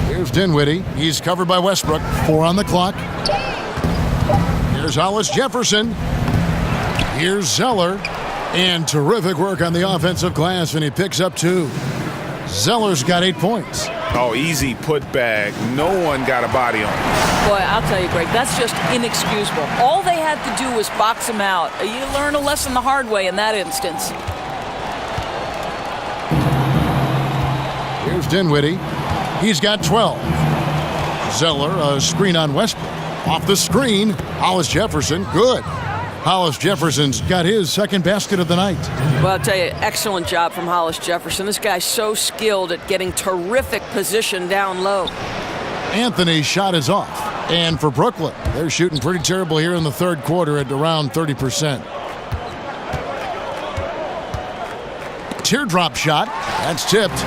Here's Dinwiddie. He's covered by Westbrook. 4 on the clock. Here's Hollis Jefferson. Here's Zeller. And terrific work on the offensive glass, and he picks up 2. Zeller's got 8 points. Oh, easy putback. No one got a body on him. Boy, I'll tell you, Greg, that's just inexcusable. All they had to do was box him out. You learn a lesson the hard way in that instance. Here's Dinwiddie. He's got 12. Zeller, a screen on Westbrook. Off the screen, Hollis Jefferson, good. Hollis Jefferson's got his second basket of the night. Well, I'll tell you, excellent job from Hollis Jefferson. This guy's so skilled at getting terrific position down low. Anthony's shot is off. And for Brooklyn, they're shooting pretty terrible here in the third quarter at around 30%. Teardrop shot. That's tipped.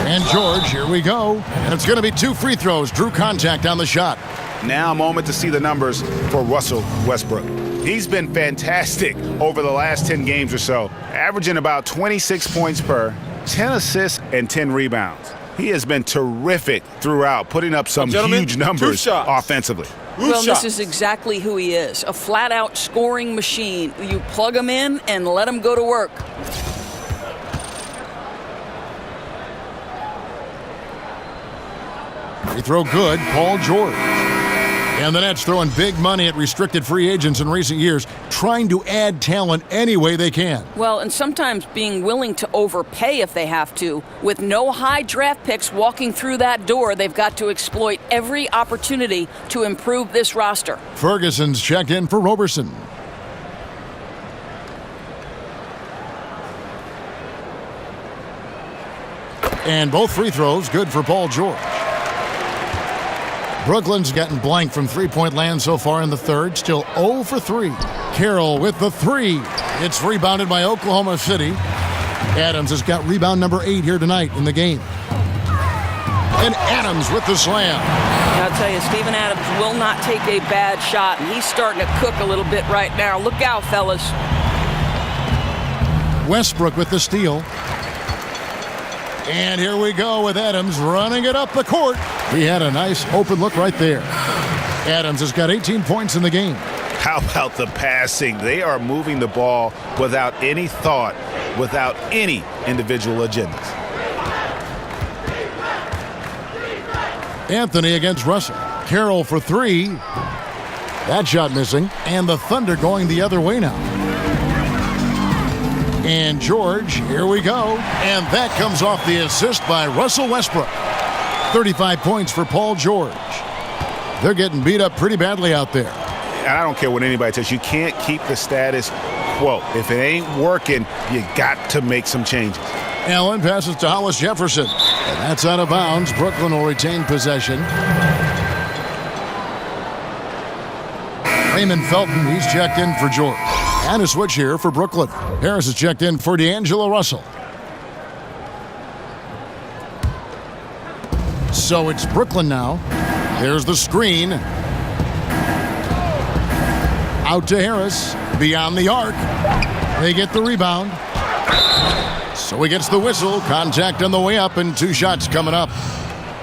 And George, here we go. And it's going to be 2 free throws. Drew contact on the shot. Now a moment to see the numbers for Russell Westbrook. He's been fantastic over the last 10 games or so, averaging about 26 points per, 10 assists, and 10 rebounds. He has been terrific throughout, putting up some huge numbers offensively. Well, this is exactly who he is, a flat-out scoring machine. You plug him in and let him go to work. Free throw good, Paul George. And the Nets throwing big money at restricted free agents in recent years, trying to add talent any way they can. Well, and sometimes being willing to overpay if they have to. With no high draft picks walking through that door, they've got to exploit every opportunity to improve this roster. Ferguson's checked in for Roberson. And both free throws good for Paul George. Brooklyn's gotten blank from three-point land so far in the third. Still 0 for 3. Carroll with the 3. It's rebounded by Oklahoma City. Adams has got rebound number 8 here tonight in the game. And Adams with the slam. I'll tell you, Steven Adams will not take a bad shot, and he's starting to cook a little bit right now. Look out, fellas. Westbrook with the steal. And here we go with Adams running it up the court. He had a nice open look right there. Adams has got 18 points in the game. How about the passing? They are moving the ball without any thought, without any individual agendas. Anthony against Russell. Carroll for 3. That shot missing. And the Thunder going the other way now. And George, here we go. And that comes off the assist by Russell Westbrook. 35 points for Paul George. They're getting beat up pretty badly out there. And I don't care what anybody says. You can't keep the status quo. If it ain't working, you got to make some changes. Allen passes to Hollis Jefferson. And that's out of bounds. Brooklyn will retain possession. Raymond Felton, he's checked in for George. And a switch here for Brooklyn. Harris is checked in for D'Angelo Russell. So it's Brooklyn now. There's the screen. Out to Harris. Beyond the arc. They get the rebound. So he gets the whistle. Contact on the way up and 2 shots coming up.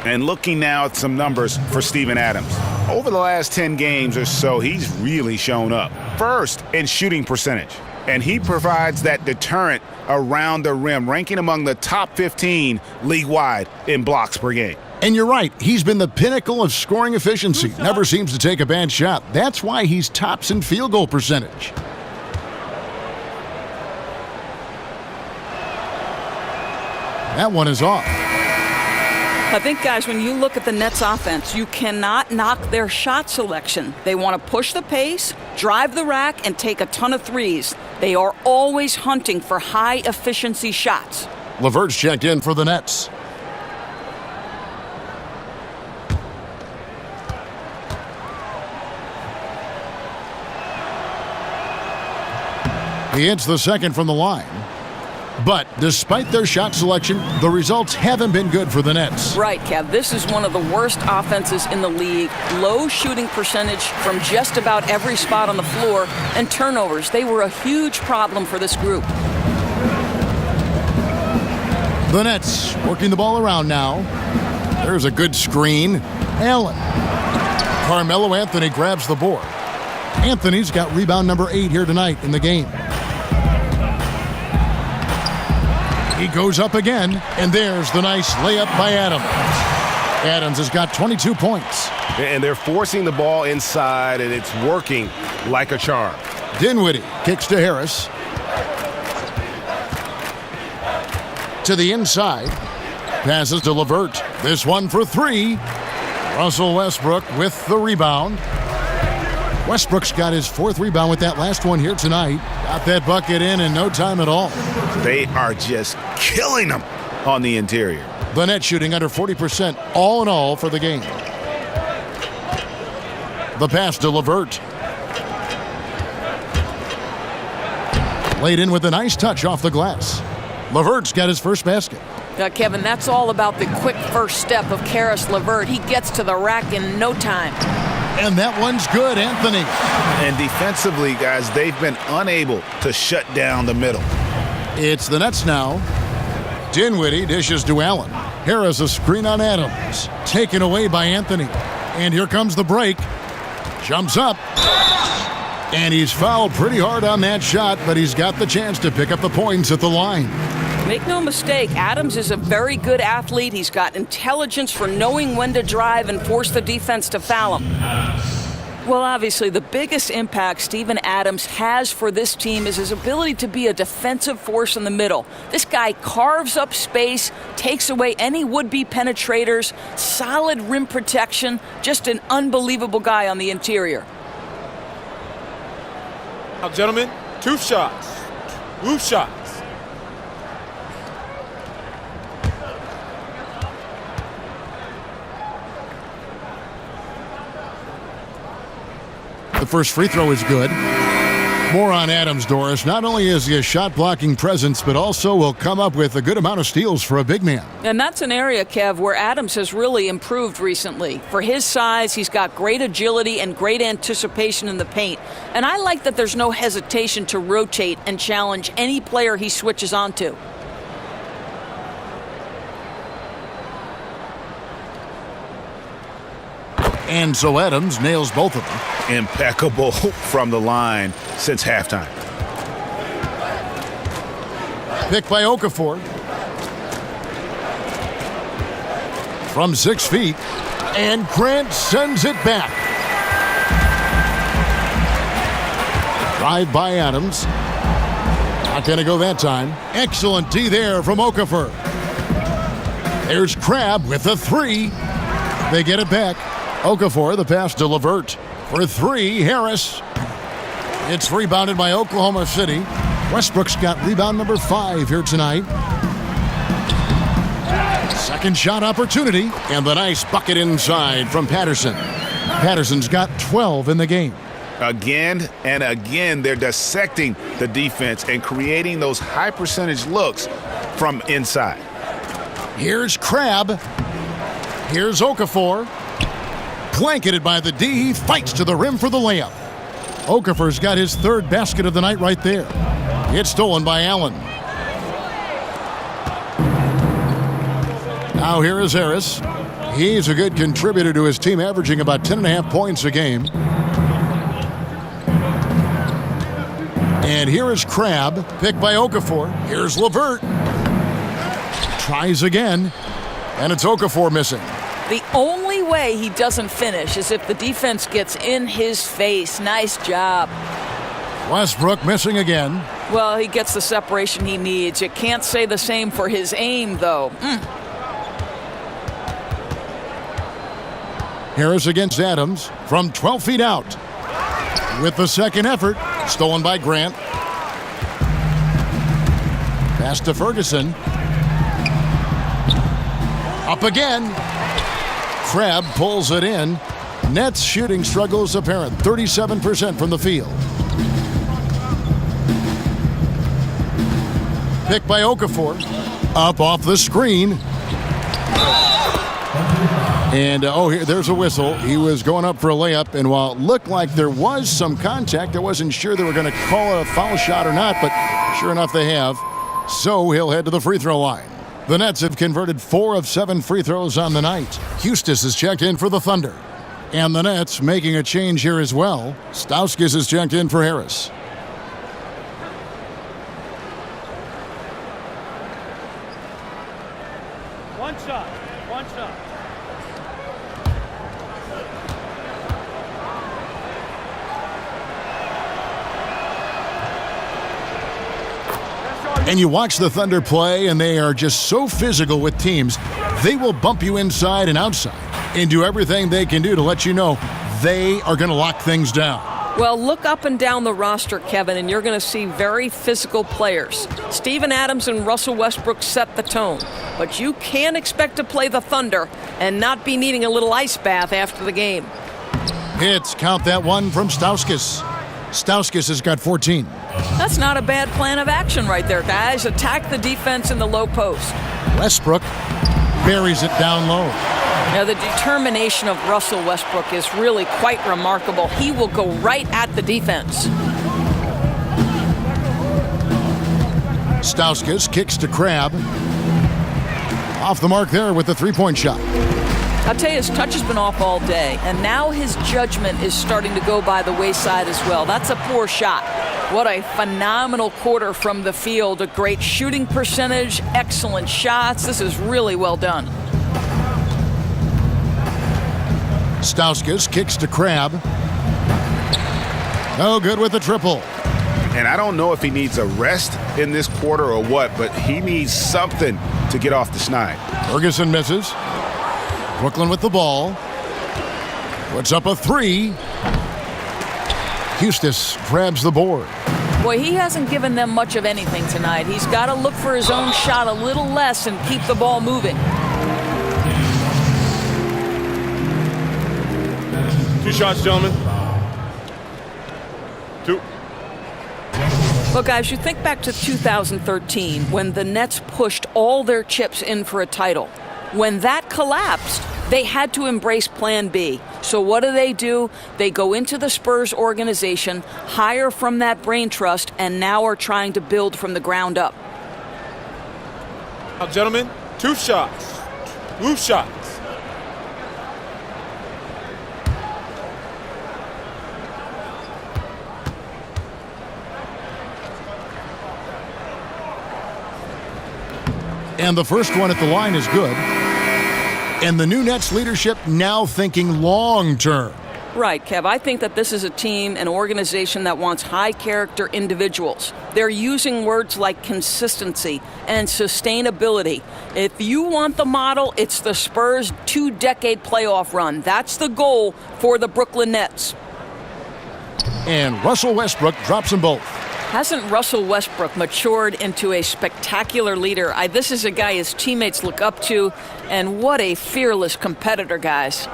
And looking now at some numbers for Steven Adams. Over the last 10 games or so, he's really shown up. First in shooting percentage. And he provides that deterrent around the rim, ranking among the top 15 league-wide in blocks per game. And you're right. He's been the pinnacle of scoring efficiency. Never seems to take a bad shot. That's why he's tops in field goal percentage. That one is off. I think, guys, when you look at the Nets offense, you cannot knock their shot selection. They want to push the pace, drive the rack, and take a ton of threes. They are always hunting for high-efficiency shots. LeVert's checked in for the Nets. He hits the second from the line. But despite their shot selection, the results haven't been good for the Nets. Right, Kev. This is one of the worst offenses in the league. Low shooting percentage from just about every spot on the floor, and turnovers. They were a huge problem for this group. The Nets working the ball around now. There's a good screen. Allen. Carmelo Anthony grabs the board. Anthony's got rebound number 8 here tonight in the game. He goes up again, and there's the nice layup by Adams. Adams has got 22 points. And they're forcing the ball inside, and it's working like a charm. Dinwiddie kicks to Harris. To the inside. Passes to LeVert. This one for 3. Russell Westbrook with the rebound. Westbrook's got his 4th rebound with that last one here tonight. Got that bucket in no time at all. They are just killing them on the interior. The net shooting under 40% all in all for the game. The pass to LeVert. Laid in with a nice touch off the glass. LeVert's got his first basket. Kevin, that's all about the quick first step of Karis LeVert. He gets to the rack in no time. And that one's good, Anthony. And defensively, guys, they've been unable to shut down the middle. It's the Nets now. Dinwiddie dishes to Allen. Harris a screen on Adams. Taken away by Anthony. And here comes the break. Jumps up. And he's fouled pretty hard on that shot, but he's got the chance to pick up the points at the line. Make no mistake, Adams is a very good athlete. He's got intelligence for knowing when to drive and force the defense to foul him. Well, obviously, the biggest impact Steven Adams has for this team is his ability to be a defensive force in the middle. This guy carves up space, takes away any would-be penetrators, solid rim protection, just an unbelievable guy on the interior. Now, gentlemen, 2 shots. 2 shots. The first free throw is good. More on Adams, Doris. Not only is he a shot-blocking presence, but also will come up with a good amount of steals for a big man. And that's an area, Kev, where Adams has really improved recently. For his size, he's got great agility and great anticipation in the paint. And I like that there's no hesitation to rotate and challenge any player he switches onto. And so Adams nails both of them. Impeccable from the line since halftime. Pick by Okafor. From 6 feet. And Grant sends it back. Drive by Adams. Not going to go that time. Excellent D there from Okafor. There's Crabbe with the 3. They get it back. Okafor, the pass to LeVert. For 3, Harris. It's rebounded by Oklahoma City. Westbrook's got rebound number 5 here tonight. Second shot opportunity. And the nice bucket inside from Patterson. Patterson's got 12 in the game. Again and again, they're dissecting the defense and creating those high percentage looks from inside. Here's Crabbe. Here's Okafor. Blanketed by the D. He fights to the rim for the layup. Okafor's got his 3rd basket of the night right there. It's stolen by Allen. Now here is Harris. He's a good contributor to his team, averaging about 10.5 points a game. And here is Crabbe, picked by Okafor. Here's LeVert. Tries again, and it's Okafor missing. The only way he doesn't finish is if the defense gets in his face. Nice job. Westbrook missing again. Well, he gets the separation he needs. You can't say the same for his aim, though. Harris against Adams from 12 feet out. With the second effort, stolen by Grant. Pass to Ferguson. Up again. Crabbe pulls it in. Nets shooting struggles apparent. 37% from the field. pick by Okafor. Up off the screen. And, there's a whistle. He was going up for a layup, and while it looked like there was some contact, I wasn't sure they were going to call it a foul shot or not, but sure enough they have. So he'll head to the free throw line. The Nets have converted 4 of 7 free throws on the night. Houston has checked in for the Thunder. And the Nets making a change here as well. Stauskas has checked in for Harris. One shot. And you watch the Thunder play, and they are just so physical with teams. They will bump you inside and outside and do everything they can do to let you know they are going to lock things down. Well, look up and down the roster, Kevin, and you're going to see very physical players. Steven Adams and Russell Westbrook set the tone. But you can't expect to play the Thunder and not be needing a little ice bath after the game. Hits, count that one from Stauskas. Stauskas has got 14. That's not a bad plan of action right there, guys. Attack the defense in the low post. Westbrook buries it down low. Now, the determination of Russell Westbrook is really quite remarkable. He will go right at the defense. Stauskas kicks to Crabbe. Off the mark there with the three-point shot. I'll tell you, his touch has been off all day, and now his judgment is starting to go by the wayside as well. That's a poor shot. What a phenomenal quarter from the field. A great shooting percentage, excellent shots. This is really well done. Stauskas kicks to Crabbe. No good with the triple. And I don't know if he needs a rest in this quarter or what, but he needs something to get off the schneid. Ferguson misses. Brooklyn with the ball. Puts up a three. Eustace grabs the board. Boy, he hasn't given them much of anything tonight. He's got to look for his own shot a little less and keep the ball moving. 2 shots, gentlemen. 2. Look, guys, you think back to 2013 when the Nets pushed all their chips in for a title. When that collapsed, they had to embrace Plan B. So what do? They go into the Spurs organization, hire from that brain trust, and now are trying to build from the ground up. Now, gentlemen, 2 shots. 2 shots. And the first one at the line is good. And the new Nets leadership now thinking long-term. Right, Kev. I think that this is a team, an organization that wants high-character individuals. They're using words like consistency and sustainability. If you want the model, it's the Spurs' 2-decade playoff run. That's the goal for the Brooklyn Nets. And Russell Westbrook drops them both. Hasn't Russell Westbrook matured into a spectacular leader? This is a guy his teammates look up to, and what a fearless competitor, guys.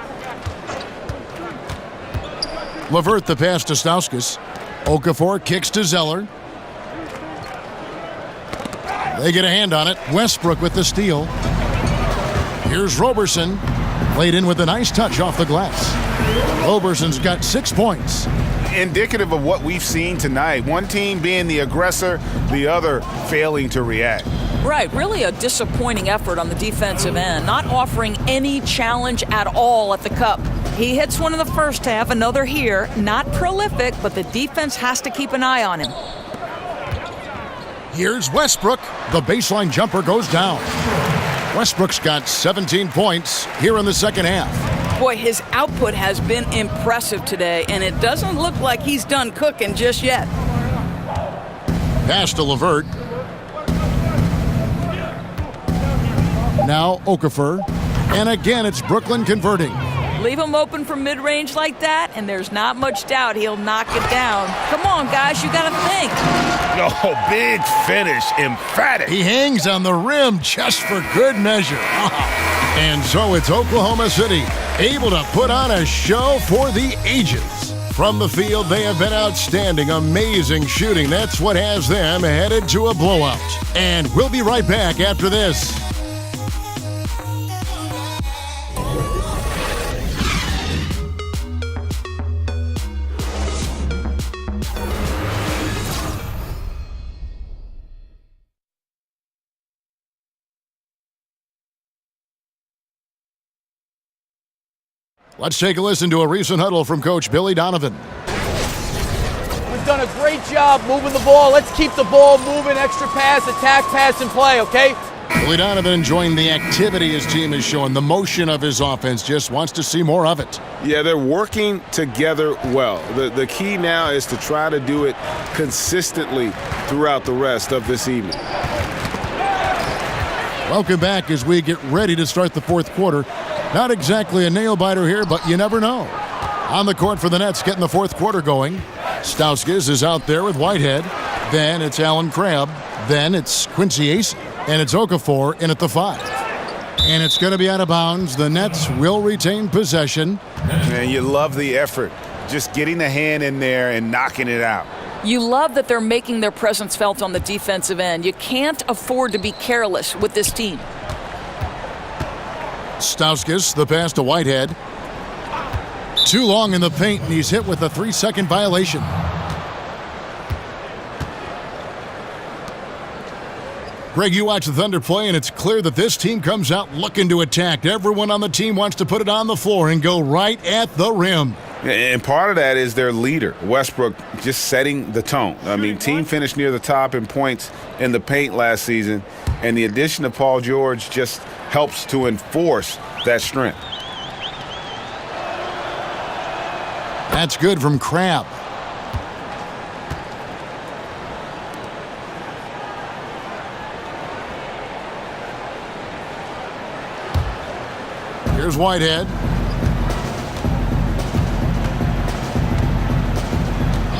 LeVert the pass to Stauskas. Okafor kicks to Zeller. They get a hand on it. Westbrook with the steal. Here's Roberson. Played in with a nice touch off the glass. Roberson's got 6 points. Indicative of what we've seen tonight. One team being the aggressor, the other failing to react. Right, really a disappointing effort on the defensive end, not offering any challenge at all at the cup. He hits one in the first half, another here. Not prolific, but the defense has to keep an eye on him. Here's Westbrook. The baseline jumper goes down. Westbrook's got 17 points here in the second half. Boy, his output has been impressive today, and it doesn't look like he's done cooking just yet. Pass to LeVert. Now Okafor. And again, it's Brooklyn converting. Leave him open from mid-range like that, and there's not much doubt he'll knock it down. Come on, guys, you got to think. No, big finish, emphatic. He hangs on the rim just for good measure. And so it's Oklahoma City, able to put on a show for the ages. From the field, they have been outstanding, amazing shooting. That's what has them headed to a blowout. And we'll be right back after this. Let's take a listen to a recent huddle from Coach Billy Donovan. We've done a great job moving the ball. Let's keep the ball moving, extra pass, attack, pass, and play, okay? Billy Donovan enjoying the activity his team is showing, the motion of his offense, just wants to see more of it. Yeah, they're working together well. The key now is to try to do it consistently throughout the rest of this evening. Welcome back as we get ready to start the fourth quarter. Not exactly a nail-biter here, but you never know. On the court for the Nets, getting the fourth quarter going. Stauskas is out there with Whitehead. Then it's Alan Crabb. Then it's Quincy Ace. And it's Okafor in at the 5. And it's going to be out of bounds. The Nets will retain possession. And you love the effort. Just getting the hand in there and knocking it out. You love that they're making their presence felt on the defensive end. You can't afford to be careless with this team. Stauskas, the pass to Whitehead. Too long in the paint, and he's hit with a 3-second violation. Greg, you watch the Thunder play, and it's clear that this team comes out looking to attack. Everyone on the team wants to put it on the floor and go right at the rim. And part of that is their leader, Westbrook, just setting the tone. I mean, team finished near the top in points in the paint last season, and the addition of Paul George just helps to enforce that strength. That's good from Crabb. Here's Whitehead.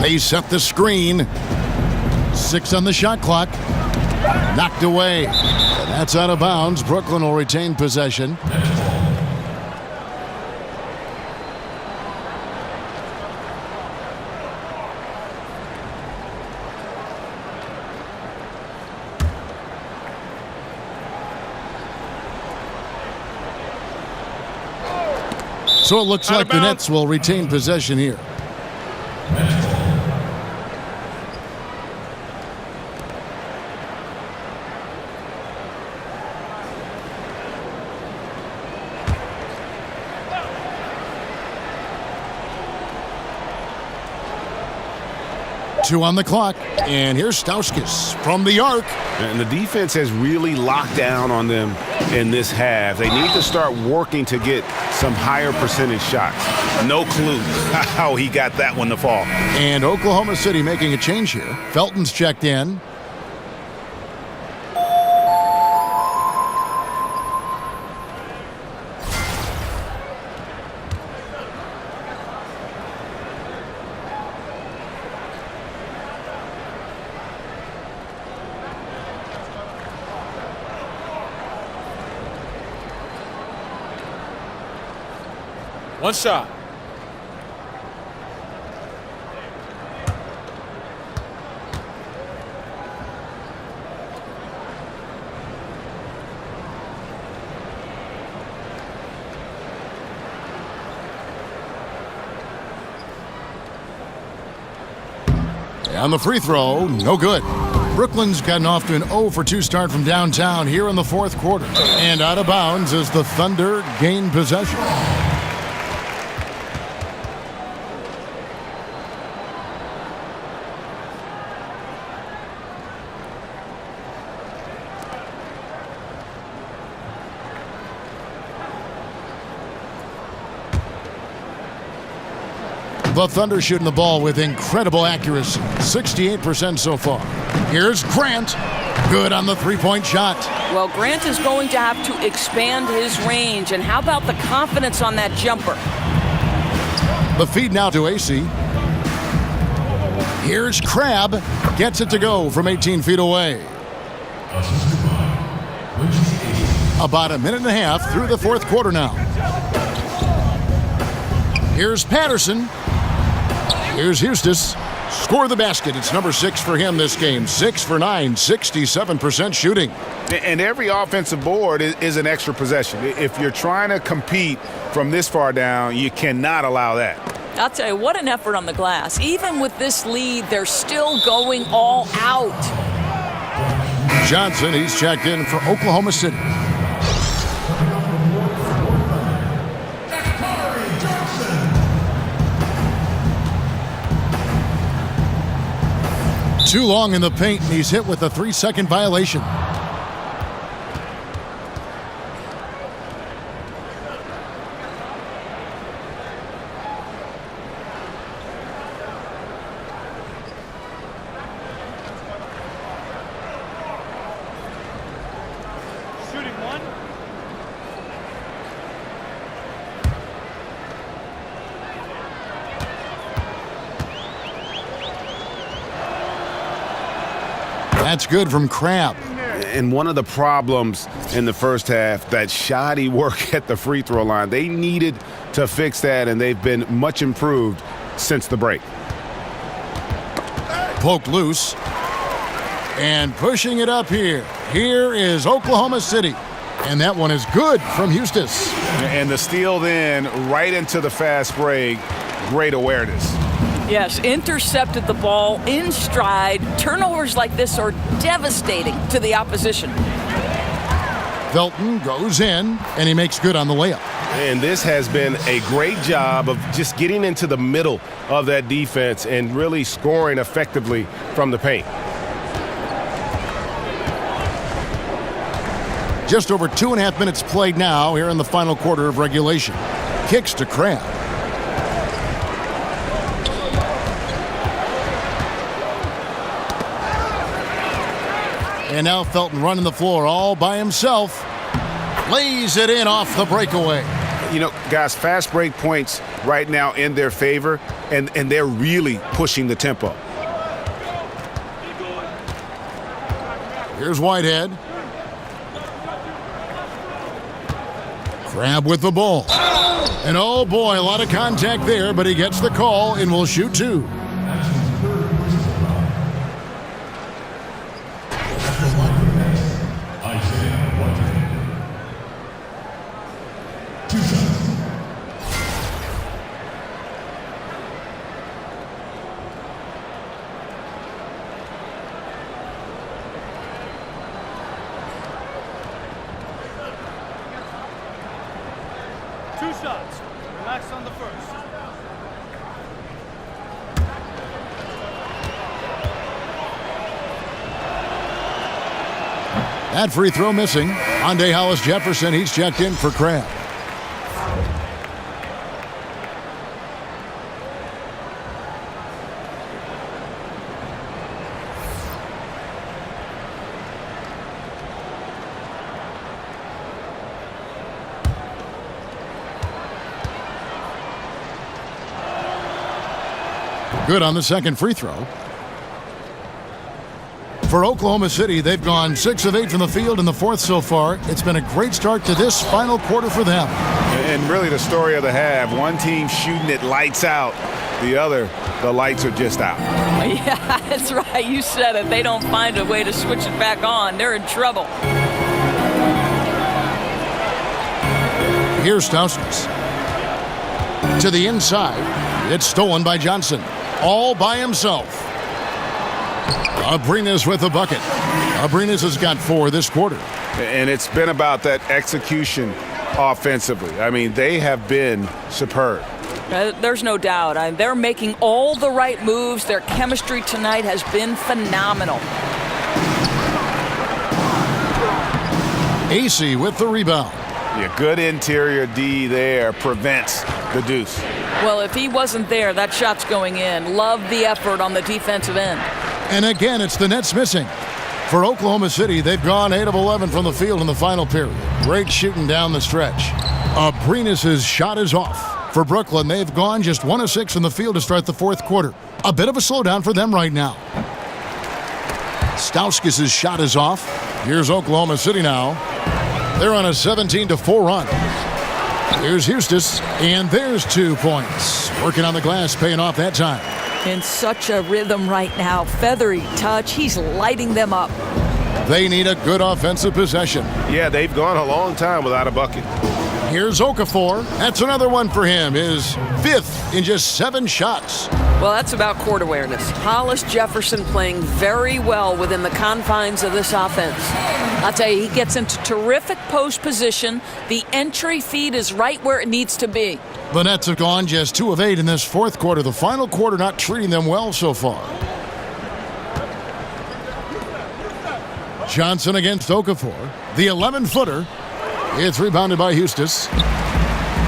They set the screen. 6 on the shot clock. Knocked away. And that's out of bounds. Brooklyn will retain possession. So it looks like the Nets will retain possession here. Two on the clock, and here's Stauskas from the arc. And the defense has really locked down on them in this half. They need to start working to get some higher percentage shots. No clue how he got that one to fall. And Oklahoma City making a change here. Felton's checked in. One shot. On the free throw, no good. Brooklyn's gotten off to an 0-for-2 start from downtown here in the fourth quarter. And out of bounds as the Thunder gain possession. The Thunder shooting the ball with incredible accuracy. 68% so far. Here's Grant. Good on the three-point shot. Well, Grant is going to have to expand his range. And how about the confidence on that jumper? The feed now to AC. Here's Crabb. Gets it to go from 18 feet away. About a minute and a half through the fourth quarter now. Here's Patterson. Here's Eustis. Score the basket. It's number 6 for him this game. 6 for 9, 67% shooting. And every offensive board is an extra possession. If you're trying to compete from this far down, you cannot allow that. I'll tell you, what an effort on the glass. Even with this lead, they're still going all out. Johnson, he's checked in for Oklahoma City. Too long in the paint, and he's hit with a 3-second violation. That's good from Crabb. And one of the problems in the first half, that shoddy work at the free throw line. They needed to fix that, and they've been much improved since the break. Poked loose. And pushing it up here. Here is Oklahoma City. And that one is good from Eustis. And the steal then right into the fast break. Great awareness. Yes, intercepted the ball in stride. Turnovers like this are devastating to the opposition. Felton goes in, and he makes good on the layup. And this has been a great job of just getting into the middle of that defense and really scoring effectively from the paint. Just over 2.5 minutes played now here in the final quarter of regulation. Kicks to Crabb. And now Felton running the floor all by himself. Lays it in off the breakaway. You know, guys, fast break points right now in their favor, and they're really pushing the tempo. Here's Whitehead. Crabb with the ball. And oh boy, a lot of contact there, but he gets the call and will shoot 2. That free throw missing. Andre Hollis Jefferson, he's checked in for Crabb. Good on the second free throw. For Oklahoma City, they've gone 6 of 8 from the field in the fourth so far. It's been a great start to this final quarter for them. And really the story of the half, one team shooting it lights out, the other, the lights are just out. Yeah, that's right. You said it. They don't find a way to switch it back on. They're in trouble. Here's Stauskas. To the inside. It's stolen by Johnson. All by himself. Abrinas with the bucket. Abrinas has got 4 this quarter. And it's been about that execution offensively. I mean, they have been superb. There's no doubt. They're making all the right moves. Their chemistry tonight has been phenomenal. AC with the rebound. Yeah, good interior D there prevents the deuce. Well, if he wasn't there, that shot's going in. Love the effort on the defensive end. And again, it's the Nets missing. For Oklahoma City, they've gone 8 of 11 from the field in the final period. Great shooting down the stretch. Abrinas' shot is off. For Brooklyn, they've gone just 1 of 6 from the field to start the fourth quarter. A bit of a slowdown for them right now. Stauskas' shot is off. Here's Oklahoma City now. They're on a 17-4 run. Here's Eustis, and there's 2 points. Working on the glass, paying off that time. In such a rhythm right now. Feathery touch. He's lighting them up. They need a good offensive possession. Yeah, they've gone a long time without a bucket. Here's Okafor. That's another one for him. His 5th in just 7 shots. Well, that's about court awareness. Hollis Jefferson playing very well within the confines of this offense. I'll tell you, he gets into terrific post position. The entry feed is right where it needs to be. The Nets have gone just 2 of 8 in this 4th quarter. The final quarter not treating them well so far. Johnson against Okafor. The 11-footer. It's rebounded by Eustace.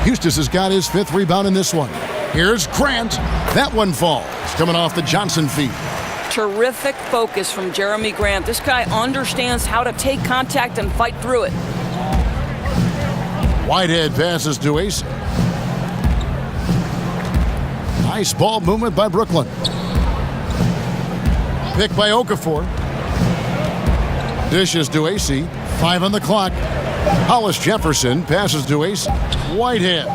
Eustace has got his 5th rebound in this one. Here's Grant. That one falls, coming off the Johnson feed. Terrific focus from Jeremy Grant. This guy understands how to take contact and fight through it. Whitehead passes to Ace. Nice ball movement by Brooklyn. Pick by Okafor. Dishes to AC. 5 on the clock. Hollis Jefferson passes to Ace. Whitehead.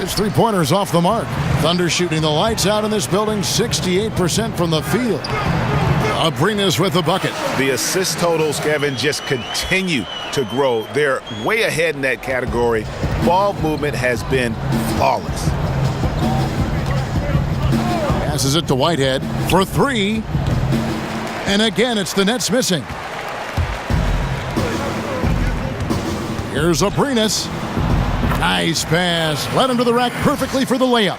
His 3-pointers off the mark. Thunder shooting the lights out in this building. 68% from the field. Abrinas with the bucket. The assist totals, Kevin, just continue to grow. They're way ahead in that category. Ball movement has been flawless. Passes it to Whitehead for 3. And again, it's the Nets missing. Here's Abrinas. Nice pass. Led him to the rack perfectly for the layup.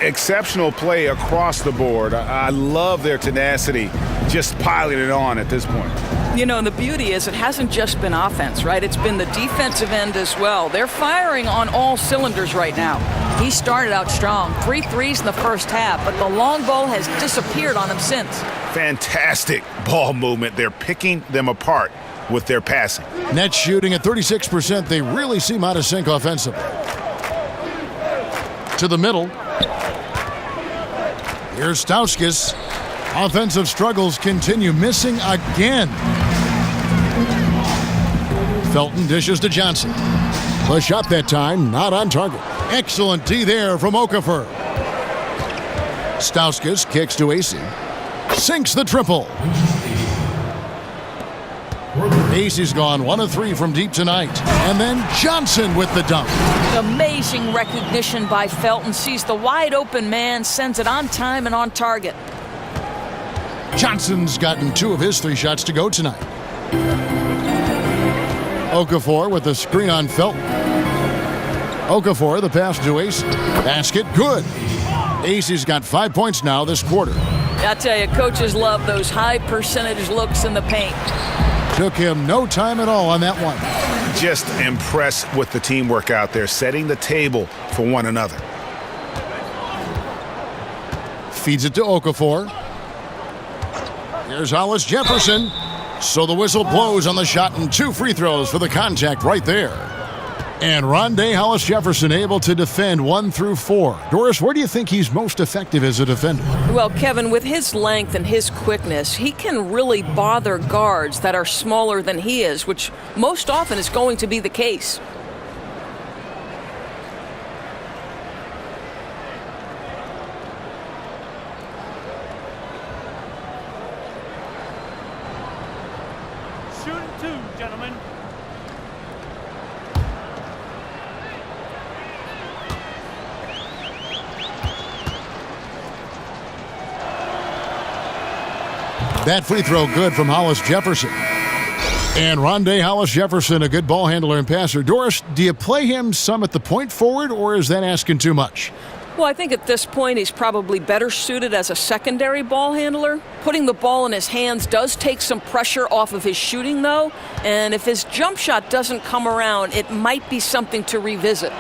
Exceptional play across the board. I love their tenacity, just piling it on at this point. You know, and the beauty is it hasn't just been offense, right? It's been the defensive end as well. They're firing on all cylinders right now. He started out strong. 3 threes in the first half, but the long ball has disappeared on him since. Fantastic ball movement. They're picking them apart with their passing. Nets shooting at 36%. They really seem out of sync offensively. To the middle. Here's Stauskas. Offensive struggles continue. Missing again. Felton dishes to Johnson. The shot that time not on target. Excellent D there from Okafor. Stauskas kicks to AC. Sinks the triple. Acey's gone 1 of 3 from deep tonight. And then Johnson with the dunk. Amazing recognition by Felton. Sees the wide open man, sends it on time and on target. Johnson's gotten 2 of his 3 shots to go tonight. Okafor with the screen on Felton. Okafor, the pass to Ace. Basket good. Acey's got 5 points now this quarter. I tell you, coaches love those high percentage looks in the paint. Took him no time at all on that one. Just impressed with the teamwork out there, setting the table for one another. Feeds it to Okafor. Here's Hollis Jefferson. So the whistle blows on the shot and 2 free throws for the contact right there. And Rondé Hollis Jefferson able to defend 1 through 4. Doris, where do you think he's most effective as a defender? Well, Kevin, with his length and his quickness, he can really bother guards that are smaller than he is, which most often is going to be the case. Shooting 2, gentlemen. That free throw good from Hollis Jefferson. And Rondé Hollis Jefferson, a good ball handler and passer. Doris, do you play him some at the point forward, or is that asking too much? Well, I think at this point he's probably better suited as a secondary ball handler. Putting the ball in his hands does take some pressure off of his shooting, though. And if his jump shot doesn't come around, it might be something to revisit.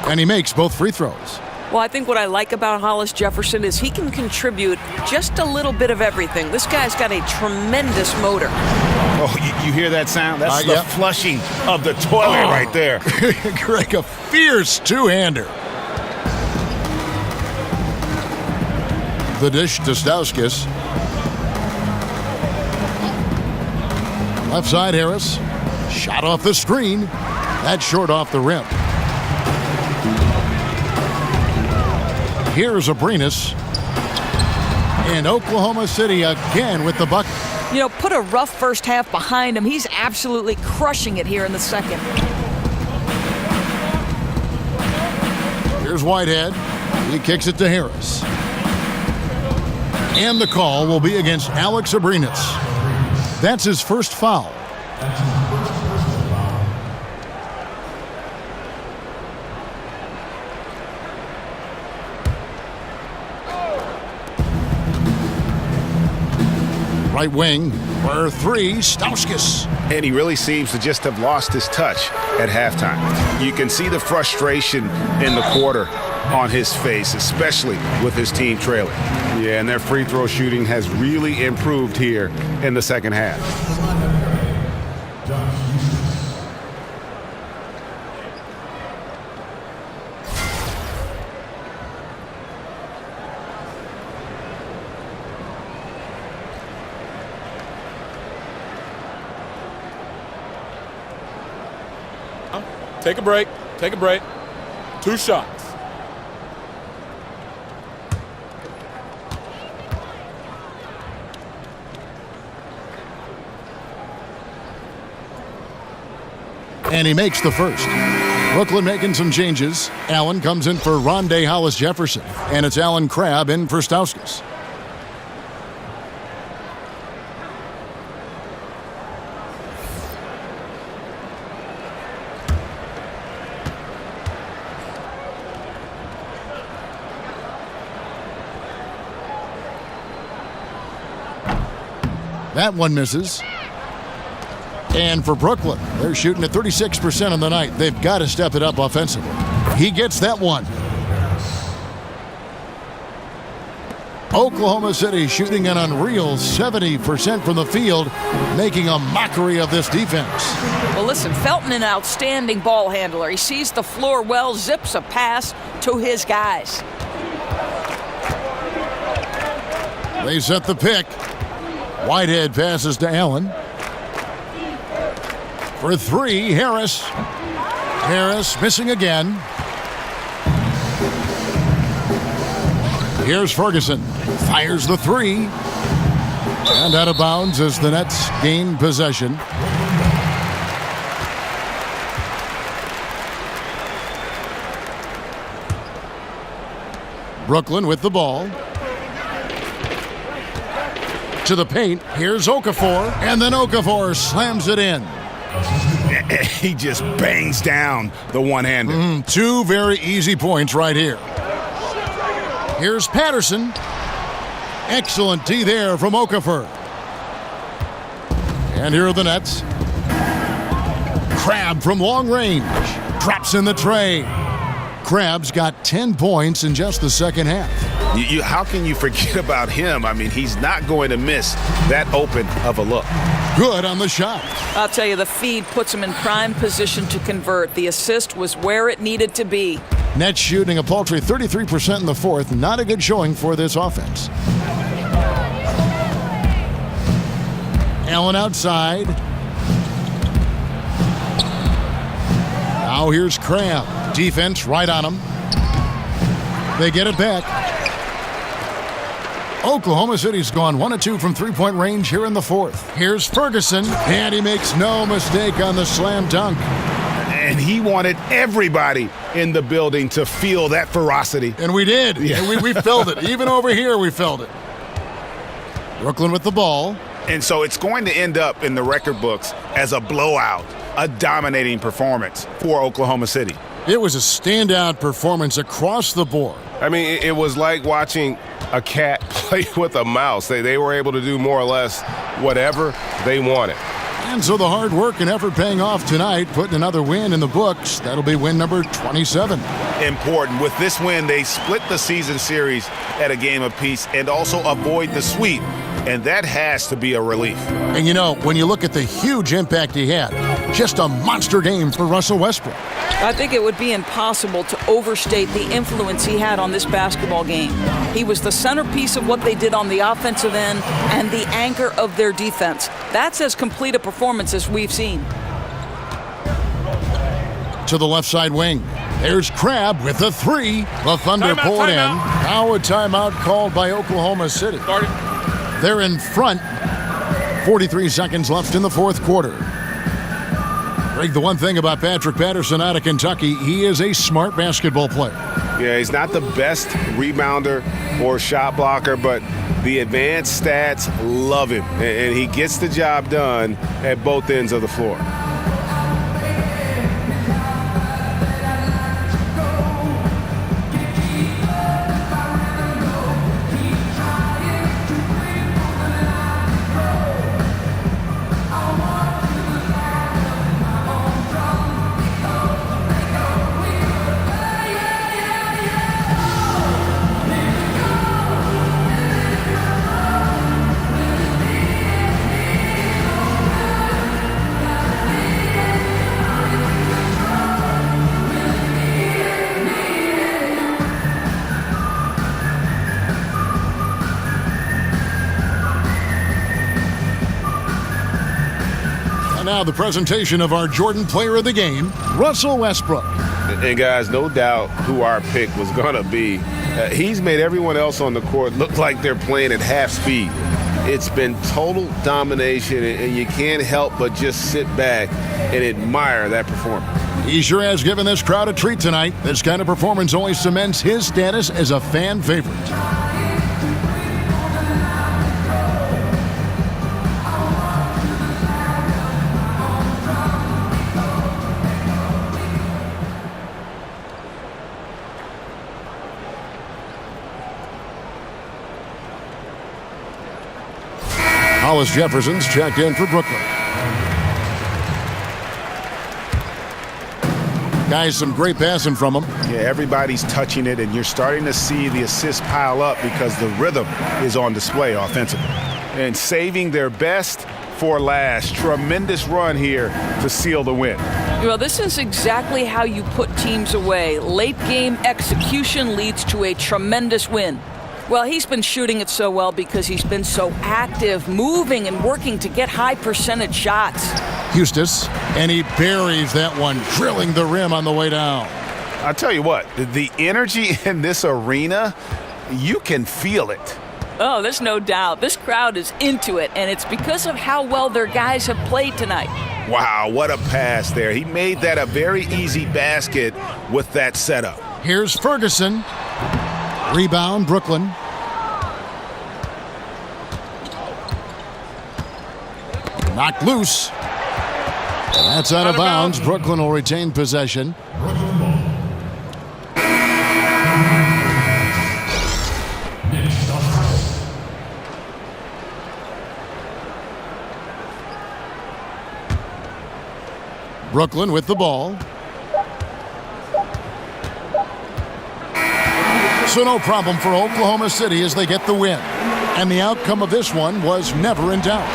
And he makes both free throws. Well, I think what I like about Hollis Jefferson is he can contribute just a little bit of everything. This guy's got a tremendous motor. Oh, you hear that sound? That's the flushing of the toilet right there. Greg, a fierce two-hander. The dish to Stauskas. Left side, Harris. Shot off the screen. That's short off the rim. Here's Abrinas. And Oklahoma City again with the bucket. You know, put a rough first half behind him. He's absolutely crushing it here in the second. Here's Whitehead. He kicks it to Harris. And the call will be against Alex Abrinas. That's his first foul. Right wing, for three, Stauskas. And he really seems to just have lost his touch at halftime. You can see the frustration in the quarter on his face, especially with his team trailing. Yeah, and their free throw shooting has really improved here in the second half. Take a break. Take a break. 2 shots. And he makes the first. Brooklyn making some changes. Allen comes in for Rondé Hollis-Jefferson. And it's Allen Crabbe in for Stauskas. That one misses. And for Brooklyn, they're shooting at 36% on the night. They've got to step it up offensively. He gets that one. Oklahoma City shooting an unreal 70% from the field, making a mockery of this defense. Well, listen, Felton, an outstanding ball handler. He sees the floor well, zips a pass to his guys. They set the pick. Whitehead passes to Allen. For three, Harris. Harris missing again. Here's Ferguson. Fires the three. And out of bounds as the Nets gain possession. Brooklyn with the ball. To the paint. Here's Okafor. And then Okafor slams it in. He just bangs down the one-hander. 2 very easy points right here. Here's Patterson. Excellent D there from Okafor. And here are the Nets. Crabbe from long range. Drops in the tray. Crabbe's got 10 points in just the second half. How can you forget about him? I mean, he's not going to miss that open of a look. Good on the shot. I'll tell you, the feed puts him in prime position to convert. The assist was where it needed to be. Nets shooting a paltry 33% in the fourth. Not a good showing for this offense. Allen outside. Now here's Crabbe. Defense right on him. They get it back. Oklahoma City's gone 1 of 2 from three-point range here in the fourth. Here's Ferguson, and he makes no mistake on the slam dunk. And he wanted everybody in the building to feel that ferocity. And we did. Yeah. We felt it. Even over here, we felt it. Brooklyn with the ball. And so it's going to end up in the record books as a blowout, a dominating performance for Oklahoma City. It was a standout performance across the board. I mean, it was like watching a cat play with a mouse. They were able to do more or less whatever they wanted. And so the hard work and effort paying off tonight, putting another win in the books. That'll be win number 27. Important. With this win, they split the season series at a game apiece and also avoid the sweep. And that has to be a relief. And you know, when you look at the huge impact he had, just a monster game for Russell Westbrook. I think it would be impossible to overstate the influence he had on this basketball game. He was the centerpiece of what they did on the offensive end and the anchor of their defense. That's as complete a performance as we've seen. To the left side wing. There's Crabb with the 3. The Thunder pull it in. Now a timeout called by Oklahoma City. They're in front. 43 seconds left in the fourth quarter. Greg, the one thing about Patrick Patterson out of Kentucky, he is a smart basketball player. Yeah, he's not the best rebounder or shot blocker, but the advanced stats love him, and he gets the job done at both ends of the floor. Now the presentation of our Jordan Player of the Game, Russell Westbrook. And guys, no doubt who our pick was going to be. He's made everyone else on the court look like they're playing at half speed. It's been total domination, and you can't help but just sit back and admire that performance. He sure has given this crowd a treat tonight. This kind of performance only cements his status as a fan favorite. Hollis Jefferson's checked in for Brooklyn. Guys, some great passing from him. Yeah, everybody's touching it, and you're starting to see the assists pile up because the rhythm is on display offensively. And saving their best for last. Tremendous run here to seal the win. Well, this is exactly how you put teams away. Late game execution leads to a tremendous win. Well, he's been shooting it so well because he's been so active, moving and working to get high percentage shots. Eustace, and he buries that one, drilling the rim on the way down. I'll tell you what, the energy in this arena, you can feel it. Oh, there's no doubt. This crowd is into it, and it's because of how well their guys have played tonight. Wow, what a pass there. He made that a very easy basket with that setup. Here's Ferguson. Rebound, Brooklyn. Knocked loose. That's out of bounds. Brooklyn will retain possession. Brooklyn with the ball. So no problem for Oklahoma City as they get the win. And the outcome of this one was never in doubt.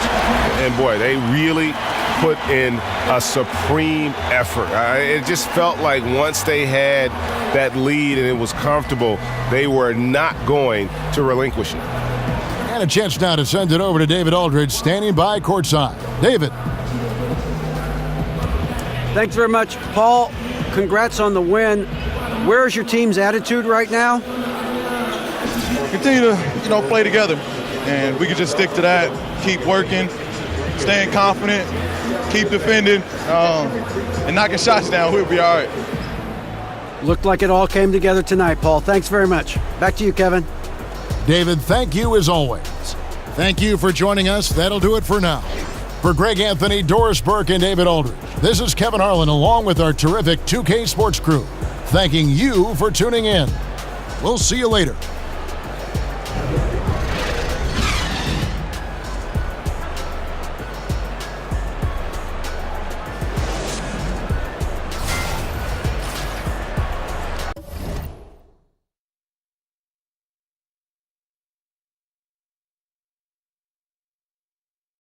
And boy, they really put in a supreme effort. It just felt like once they had that lead and it was comfortable, they were not going to relinquish it. And a chance now to send it over to David Aldridge, standing by courtside. David. Thanks very much, Paul. Congrats on the win. Where's your team's attitude right now? Continue to, play together, and we can just stick to that. Keep working, staying confident, keep defending, and knocking shots down. We'll be all right. Looked like it all came together tonight, Paul. Thanks very much. Back to you, Kevin. David, thank you as always. Thank you for joining us. That'll do it for now. For Greg Anthony, Doris Burke, and David Aldridge, this is Kevin Harlan along with our terrific 2K Sports crew, thanking you for tuning in. We'll see you later.